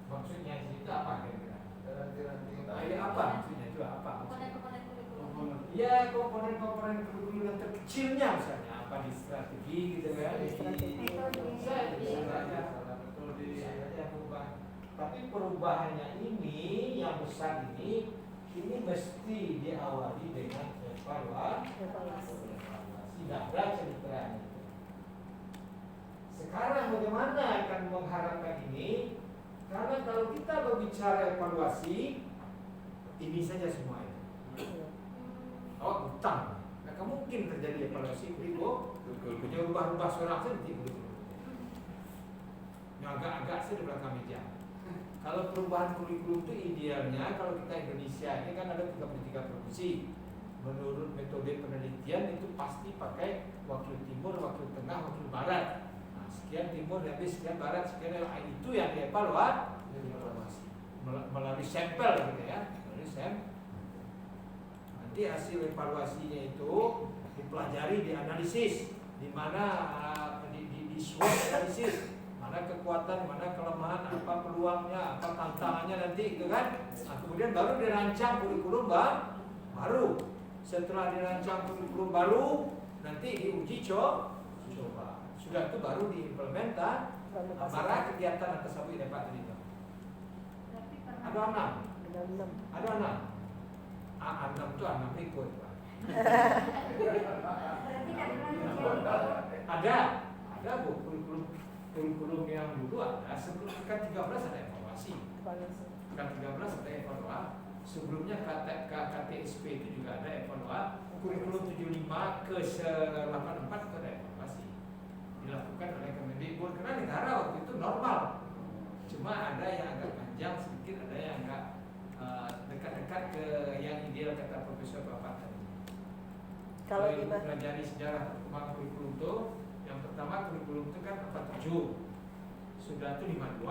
Maksudnya di situ apa kira-kira? Apa maksudnya itu apa? Komponen-komponen kurikulum. Ya komponen-komponen kurikulum yang terkecilnya misalnya apa di strategi gitu kan? Bisa aja berubah. Tapi perubahannya ini yang besar ini mesti diawali dengan evaluasi. Tidak ada ceritanya. Sekarang bagaimana akan mengharapkan ini? Karena kalau kita berbicara evaluasi, ini saja semua itu. Oh, utang. Nggak mungkin terjadi evaluasi kurikulum. Punya ubah-ubah seorang sendiri. Yang agak-agak saya di belakang meja. Kalau perubahan kurikulum itu idealnya kalau kita Indonesia ini kan ada 33 provinsi. Menurut metode penelitian itu pasti pakai wakil timur, wakil tengah, wakil barat. Nah, sekian timur, habis sekian barat, sekian itu yang dievaluasi melalui sampel gitu ya, melalui sampel. Nanti hasil evaluasinya itu dipelajari, dianalisis, di mana di SWOT analisis. Mana kekuatan, mana kelemahan, apa peluangnya, apa tantangannya nanti gitu kan. Nah, kemudian baru dirancang kurikulum baru. Setelah dirancang kurikulum baru, nanti diuji coba. Sudah itu baru diimplementasikan. Para kegiatan atas sabu dapat itu. Ada 6. Ada 6. A6 itu 6 ikut, Pak. Berarti tidak pernah Ada Bu kurikulum yang dulu ada, sebelum kan 13 ada evaluasi. Kan 13 ada evaluasi. Sebelumnya KTSP itu juga ada evaluasi. Kurikulum 75 ke 84 itu ada evaluasi. Dilakukan oleh Kemendikbud karena negara waktu itu normal. Cuma ada yang agak panjang sedikit, ada yang agak dekat-dekat ke yang ideal kata Profesor Bapak tadi. Kalau ibu pelajari sejarah perkembangan kurikulum itu, yang pertama kurikulum itu kan 47, sudah itu 52.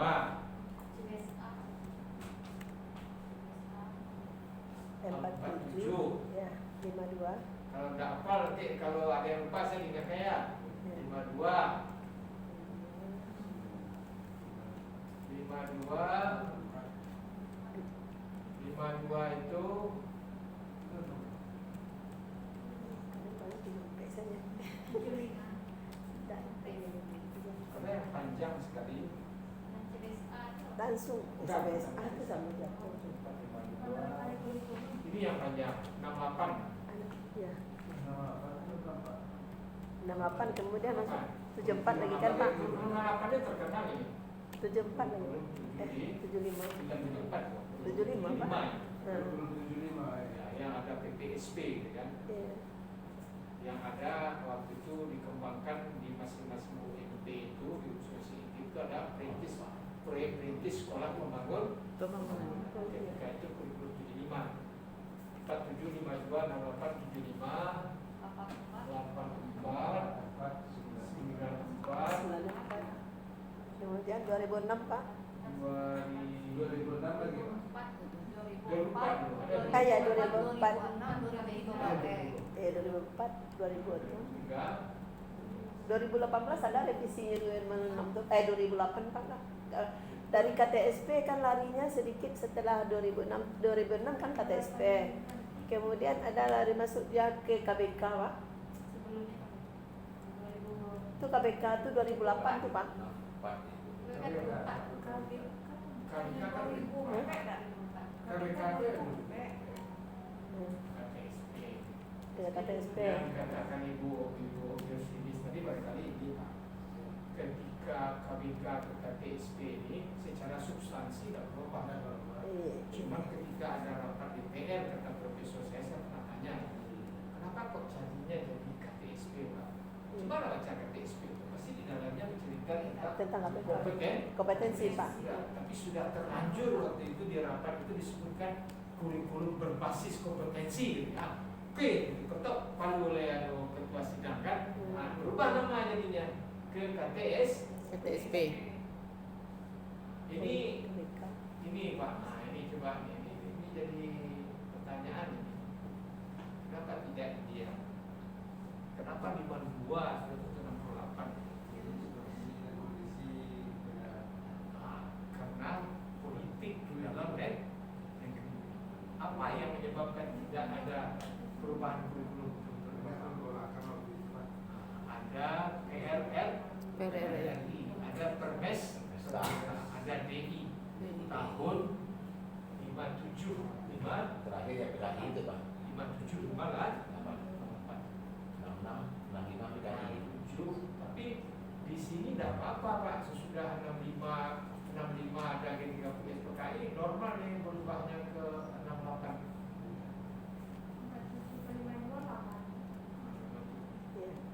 47 ya 52. Kalau nggak hafal nanti kalau ada yang lupa saya ingatkan ya. 52 itu karena yang panjang sekali. Langsung SBSA itu sama jatuh. Ini yang panjang 68. Ya. 68 kemudian masuk 74 lagi kan Pak? 68 nya terkenal ini. 74 lagi. 75. 75 Pak. Yang ada PPSP gitu kan. Iya. Yang ada waktu itu dikembangkan di masing-masing UMT itu di Sulawesi itu ada proyek perintis sekolah pembangun Pembangunan. ketika itu kurikulum 75 47 52 68 75 84 94 Kemudian 2006 Pak. 2006 lagi 2004 Ah ya 2004. 2004 2004 2006. enggak 2018 ada revisinya 2008 Pak lah. Dari KTSP kan larinya sedikit setelah 2006 kan KTSP. Kemudian ada lari masuk dia ke KBK Pak. Itu KBK itu 2008 tuh Pak. KBK Dengan KTSP. Yang katakan Ibu Yosilis tadi barangkali ini Pak, ketika KBK ke KTSP ini secara substansi tidak berubah. Cuma ketika ada rapat DPR, kata Profesor saya pernah tanya, kenapa kok jadinya jadi KTSP Pak? Coba baca KTSP itu, pasti di dalamnya menceritakan Tentang apa? kompetensi Kompetensi, Pak. Tapi sudah terlanjur waktu itu di rapat itu disebutkan kurikulum berbasis kompetensi gitu ya. Oke, diketok palu oleh ketua sidang kan, nah, berubah nama jadinya ke KTSP. Ini Pak, nah ini coba ini jadi pertanyaan ini. Kenapa tidak dia? Kenapa 52 sudah 68? Karena politik di dalam negeri. Apa yang menyebabkan tidak ada perubahan kurikulum? Ada PRRI, ada Permes, ada DI tahun 57, Terakhir ya PKI itu Pak. 57 kan? 65 PKI. 7, tapi di sini tidak apa-apa Pak, sesudah 65 ada G30 PKI, normal nih berubahnya ke 68.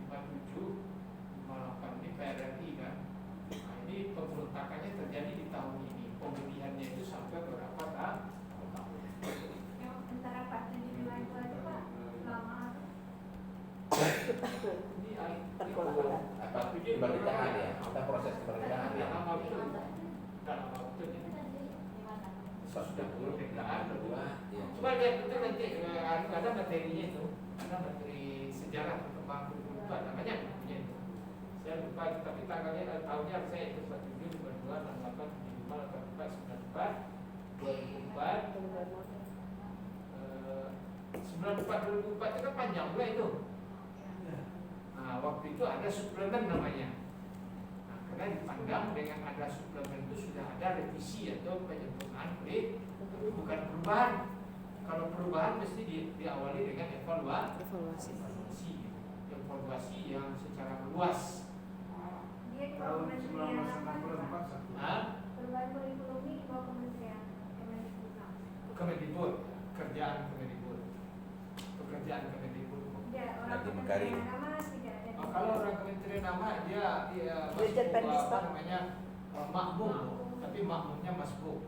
57, 58 ini PRRI kan. Nah, ini pemberontakannya terjadi di tahun ini. Pemilihannya itu sampai berapa tahun? Yang antara Pak dan Ibu itu aja Pak lama. Ini Pergolakan. Apa kemerdekaan ya? Kita proses kemerdekaan ya. lama betul. Sudah lama betul ini. Sudah kemerdekaan berdua. Ya. Coba lihat betul nanti ada materinya itu, ada materi sejarah perkembangan kurikulum namanya bukunya itu. Saya lupa tapi tanggalnya tahunnya saya itu 17, 22, 68, 75, 84, 2004, 2004 itu kan panjang pula itu. Nah, waktu itu ada suplemen namanya. Nah, karena dipandang dengan ada suplemen itu sudah ada revisi atau penyempurnaan bukan perubahan. Kalau perubahan mesti diawali dengan Evaluasi. evaluasi yang secara luas. Dia di Tahun bawah Kementerian apa? 1964 Hah? Perubahan kurikulum ini di bawah Kementerian Kemendikbud. Kemendikbud, kerjaan Kemendikbud, pekerjaan Kemendikbud. Ya, orang Nanti Kementerian Mekaring. Agama tidak ada. Oh, kalau orang Kementerian Nama dia Dirjen Pendis, apa Pak. namanya makmum, tapi makmumnya masbuk.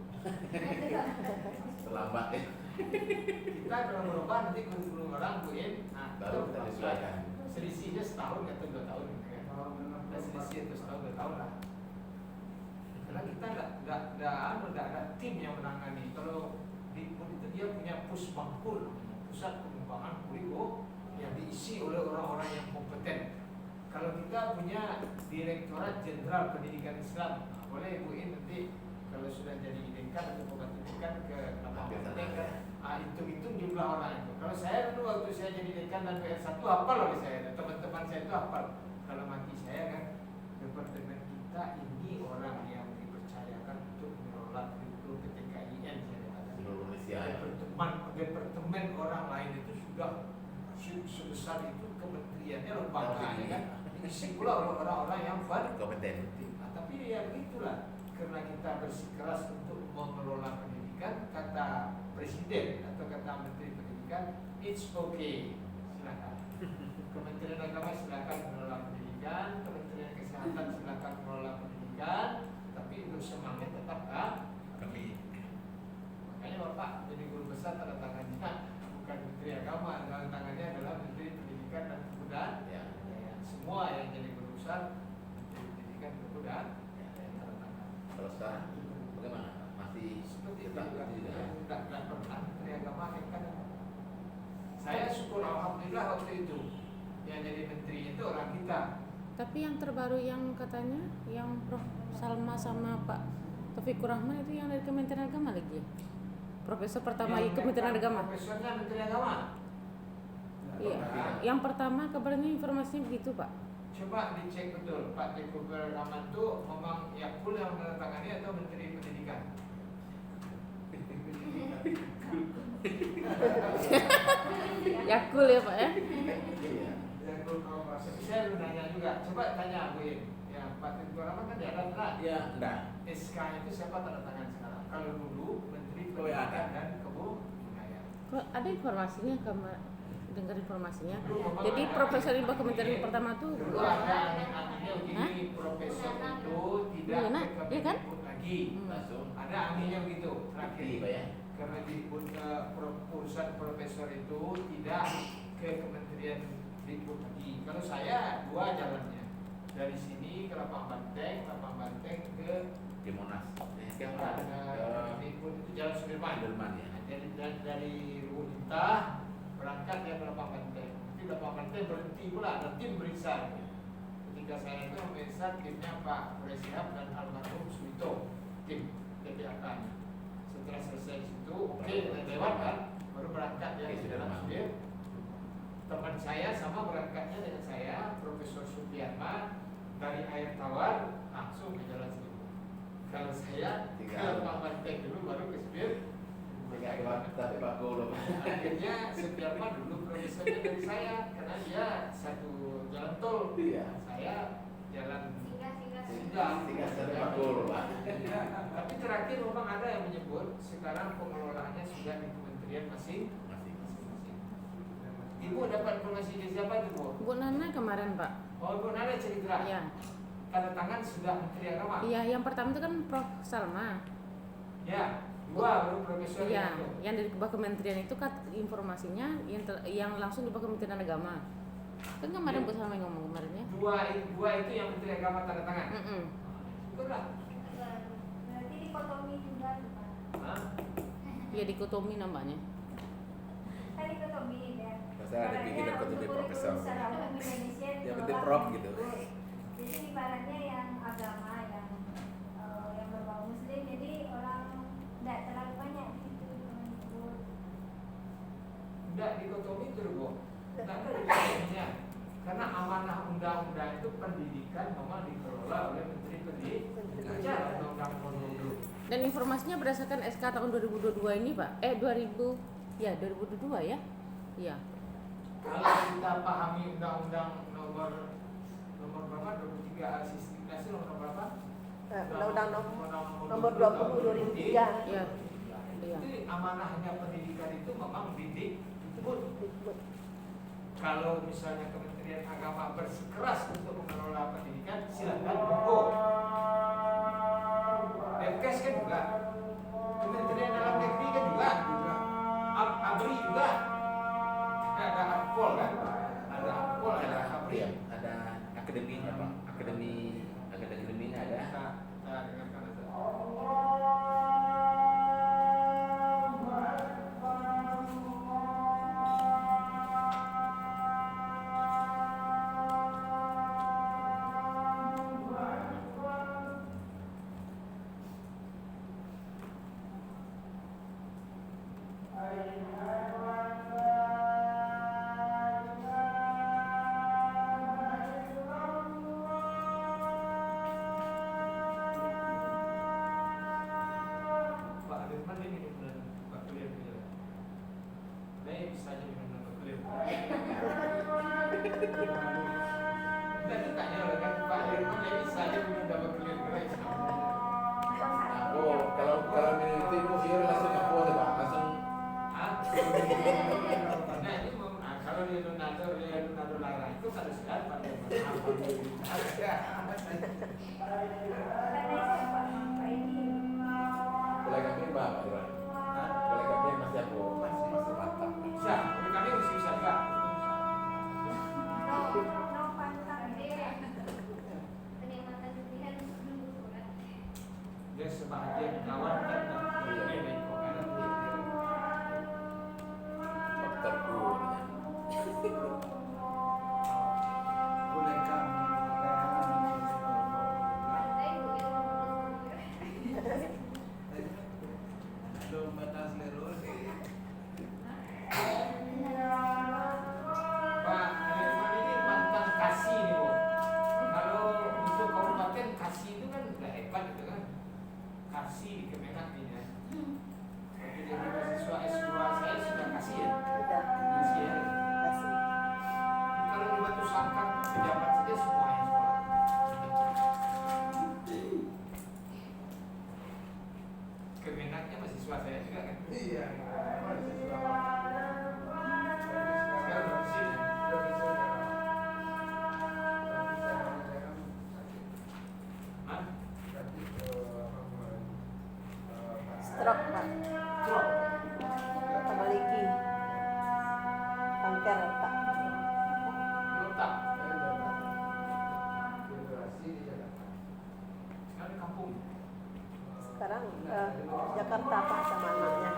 Terlambat ya. Kita kalau berubah nanti kurikulum orang buin, nah Baru kita disesuaikan. selisihnya setahun atau 2 tahun gitu kan. Dan selisih itu setahun 2 tahun lah. Karena kita tidak ada tim yang menangani. Kalau di itu dia punya pusbangkul, pusat pengembangan kurikulum yang diisi oleh orang-orang yang kompeten. Kalau kita punya Direktorat Jenderal Pendidikan Islam, nah, boleh Bu In nanti kalau sudah jadi dekan atau pendidikan ke Hampir dekan, sama. hitung-hitung jumlah orang itu. Kalau saya dulu waktu saya jadi dekan dan PR1 hafal oleh saya, dan teman-teman saya itu hafal. Kalau mati saya kan, departemen kita ini orang yang dipercayakan untuk mengelola kurikulum PTKIN saya katakan. Seluruh Indonesia ya. Departemen orang lain itu sudah sebesar itu kementeriannya lembaganya kan diisi pula oleh orang-orang yang Kompeten. nah, tapi ya begitulah karena kita bersikeras untuk mengelola pendidikan, kata presiden atau kata menteri pendidikan, it's okay, silakan. Kementerian Agama silakan mengelola pendidikan, Kementerian Kesehatan silakan mengelola pendidikan, tapi untuk semangat tetap Kami makanya Bapak jadi guru besar tanda tangannya bukan Menteri Agama, tanda tangannya adalah Menteri Pendidikan dan Kebudayaan. ya. Semua yang jadi guru besar Menteri Pendidikan dan Kebudayaan tanda tangan. Kalau sekarang bagaimana? Masih Seperti itu tetap juga. tidak. Tidak pernah Menteri Agama kan. Saya syukur alhamdulillah waktu itu yang jadi menteri itu orang kita. Tapi yang terbaru yang katanya yang Prof Salma sama Pak Taufikur Rahman itu yang dari Kementerian Agama lagi ya? Profesor pertama Yang Kementerian Agama. Profesornya Menteri Agama. Iya. Yang pertama kabarnya informasinya begitu Pak. Coba dicek betul Pak Taufikur Rahman itu memang Yakul yang menandatangani atau Menteri Pendidikan? Yakul ya Pak ya. Iya. Yang berkomunikasi. Saya lu nanya juga, coba tanya Bu In. Ya Pak Teguh Rahman kan dia ada Ya, enggak. SK itu siapa tanda tangan sekarang? Kalau dulu Menteri Oh, ya, Pendidikan ada. dan Kebudayaan. Kok ada informasinya dengar informasinya. Dulu memang Jadi ada profesor di bawah aneh-aneh. kementerian pertama tuh Dulu ada aneh-anehnya begini, profesor itu tidak Iya, Nak. ke Iya kan? Kemendikbud lagi. Langsung. Ada anehnya begitu. Terakhir Iya, Pak ya. Kemendikbud urusan profesor itu tidak ke Kementerian Dikbud lagi. Kalau saya dua jalannya. Dari sini ke Lapangan Banteng ke Di Monas. Ke Dikbud itu Jalan Sudirman. Sudirman ya. Dari Ruhintah berangkat ya ke Lapangan Banteng. Di Lapangan Banteng berhenti pula, ada tim periksa. Ketika saya itu memeriksa timnya Pak Presihab dan almarhum Suito, tim PPAK-nya. Setelah selesai di situ, oke, lewat kan, baru berangkat ya Oke, ke sudah Jalan paham. Sudir. Teman saya sama berangkatnya dengan saya, Profesor Supianma dari Air Tawar langsung ke Jalan Sudir. Kalau saya ke Lapangan Banteng dulu, baru ke Sudir. Tapi Pak Golo. Akhirnya Supianma dulu profesornya dari saya, karena dia satu jalan tol. Iya. Saya jalan Tiga dari Pak Golo, Pak. Tapi terakhir memang ada yang menyebut sekarang pengelolaannya sudah di kementerian masing-masing. Ibu dapat informasi dari siapa itu Bu? Bu Nana kemarin Pak. Oh Ibu Nana cerita. Iya. Tanda tangan sudah Menteri Agama. Iya, yang pertama itu kan Prof Salma. Ya, dua baru profesor Iya, itu. yang dari bawah kementerian itu informasinya yang langsung di bawah Kementerian Agama. Kan kemarin Iya. Bu Salma yang ngomong kemarin ya. Dua itu yang Menteri Agama tanda tangan. Betul lah. Berarti dikotomi juga tuh, Pak. Hah? Ya dikotomi namanya. Kan dikotomi ya. Masa ada bikin dikotomi Untuk profesor. kurikulum secara umum Indonesia Yang penting ditolak prof gitu. Mendikbud. Jadi ibaratnya yang agama yang berbau Muslim, jadi orang tidak terlalu banyak gitu Mendikbud. Tidak dikotomi itu Bu. Tidak ada dikotominya. Karena amanah undang-undang itu pendidikan memang dikelola oleh Menteri Pendidikan. Aja undang-undang nomor 20. Dan informasinya berdasarkan SK tahun 2022 ini Pak. 2022 ya? Iya. Kalau kita pahami undang-undang nomor berapa? 23 sistem nomor berapa? Undang-undang nomor 20/2003. Iya. Iya. Itu amanahnya pendidikan itu memang didik. Kalau misalnya Kementerian Agama bersikeras untuk mengelola pendidikan, silakan monggo. Depkes kan juga, Kementerian Dalam Negeri kan juga, ABRI juga, ada Akpol kan, ada Akpol, ada ABRI. Iya, ada akademinya Pak. Akademinya ada. Kita dengarkan aja. Pak Adirman ini minum dan bakteria juga. Nah, bisa aja minum dan bakteria. Tadi tanya oleh kan Pak Adirman, ya bisa aja minum dan bakteria. Oh, kalau itu dia langsung apa tuh Pak? Langsung Nah ini kalau di Lunado Lara itu harus lihat pada Pak ini boleh kami Pak, boleh kami masih apa? Masih mantap. bisa, tapi kami mesti bisa juga. Dia sebahagian kawan kan, dia main kokan. Dokter Bu. Bolehkah banyak juga kan. Iya. Hah? Stroke Pak, Stroke. tambah lagi kanker otak. Otak. Sekarang di kampung. Sekarang Jakarta Pak sama anaknya.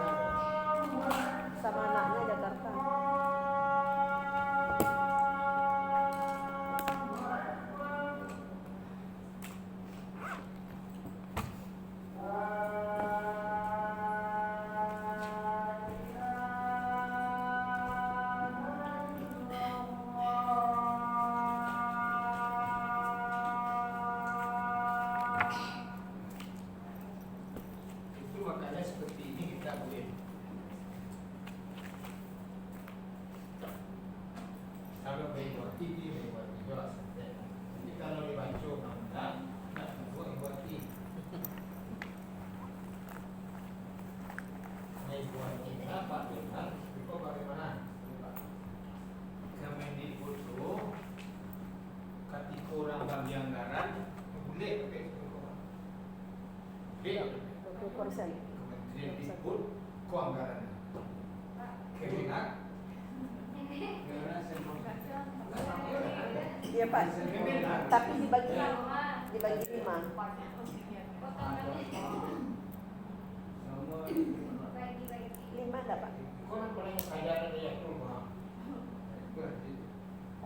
Sama anaknya Jakarta. Itu makanya seperti ini kita boleh. Kalau membuat ini membuat jelas. Jadi kalau dibaca undang-undang, tidak membuat ini. Membuat ini apa? Benar. Itu bagaimana? Kemendikbud itu ketika orang bagi anggaran boleh pakai itu. Boleh. 20%. Kementerian Dikbud anggaran. Kemenak. Iya Pak. Tapi dibagi 5. Bagi-bagi. 5 enggak Pak? Kau kan paling kaya ada yang rumah.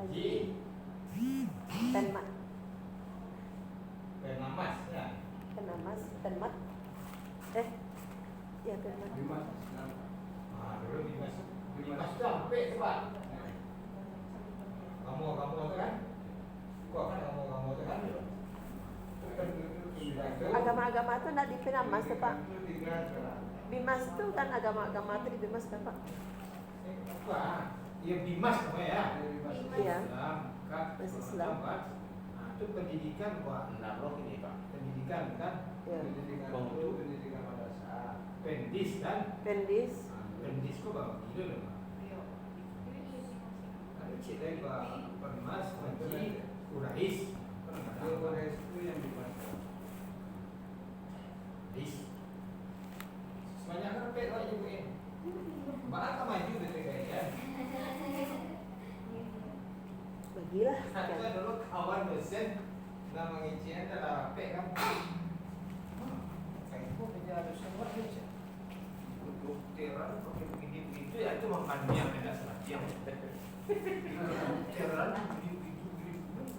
Bagi Ji, Penmat, Benamas ya. Penamas, Penmat. Ya Penmat. Ah, dulu Dimas sampai sebab. Kamu tu kan? Kau kan kamu tu kan? Agama-agama itu enggak di Penamas tuh, Pak. Bimas itu kan agama-agama itu di Bimas kan Pak? Apa? Ya Dimas namanya ya. Iya. Islam, Kak. Masih Islam. Nah, itu pendidikan Pak. Nabrok ini Pak. Pendidikan kan? Ya. Pendidikan madrasah. Pendis kan? Pendis. Pendis kok bang gila loh Pak. Ada cik lagi Pak Permas, Haji, Urais. Itu yang dibaca. Pendis. Sebanyak kan pek lah ibu ini. Mbak akan maju dari kaya. Bagilah. Satu dulu kawan dosen nama ngician adalah pek kan. Kayak itu kerja dosen luar biasa. Dokteran pakai begitu ya itu makan yang tidak semacam. Dokteran begitu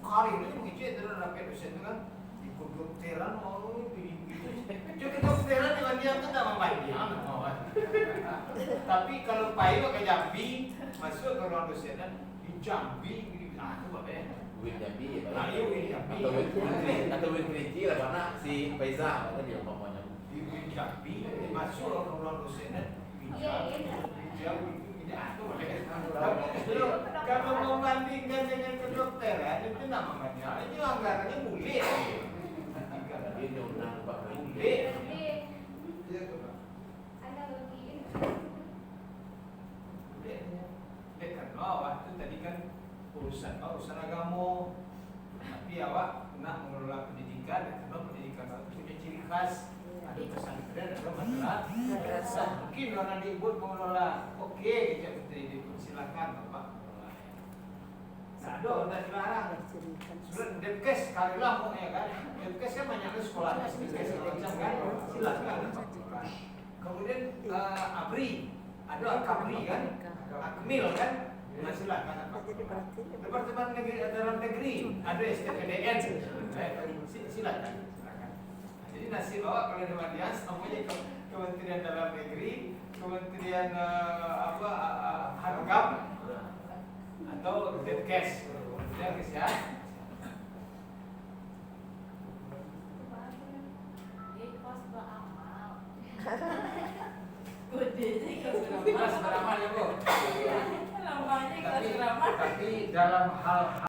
kali ini begitu itu adalah pek dosen kan. Ikut dokteran mau begitu. Jadi dokteran dengan dia kan tak membayar. Tapi kalau payu ke Jambi masuk ke ruang dosen di Jambi itu apa ya? Win Jambi ya Pak. Nah, iya, Win Jambi. Atau Win Kerinci lah karena si Faisal kan dia ngomongnya. Di Jambi masuk ke ruang dosen kalau membandingkan dengan kedokteran itu namanya ini anggarannya mulia. Dia diundang Pak Mulia. Iya tuh Pak. Kan awak itu tadi kan urusan agama, tapi awak nak mengelola pendidikan, karena pendidikan itu punya ciri khas. Ada pesantren, ada madrasah. Mungkin orang diikut mengelola, oke, kita menteri silakan Bapak. Sado, tidak dilarang. Sudah Depkes kali lah mau ya kan. Depkes kan banyak sekolahnya, Depkes macam kan. Silakan. Kemudian ABRI, ada Akabri kan, Akmil kan. Nah, silakan Pak. Jadi berarti Departemen Negeri Dalam Negeri ada STPDN. Silakan. Jadi nasib awak kalau di Madias namanya Kementerian Dalam Negeri, Kementerian Hargam atau Detkes. Kemudian kesehatan. Kelas beramal ya Bu. Tapi dalam hal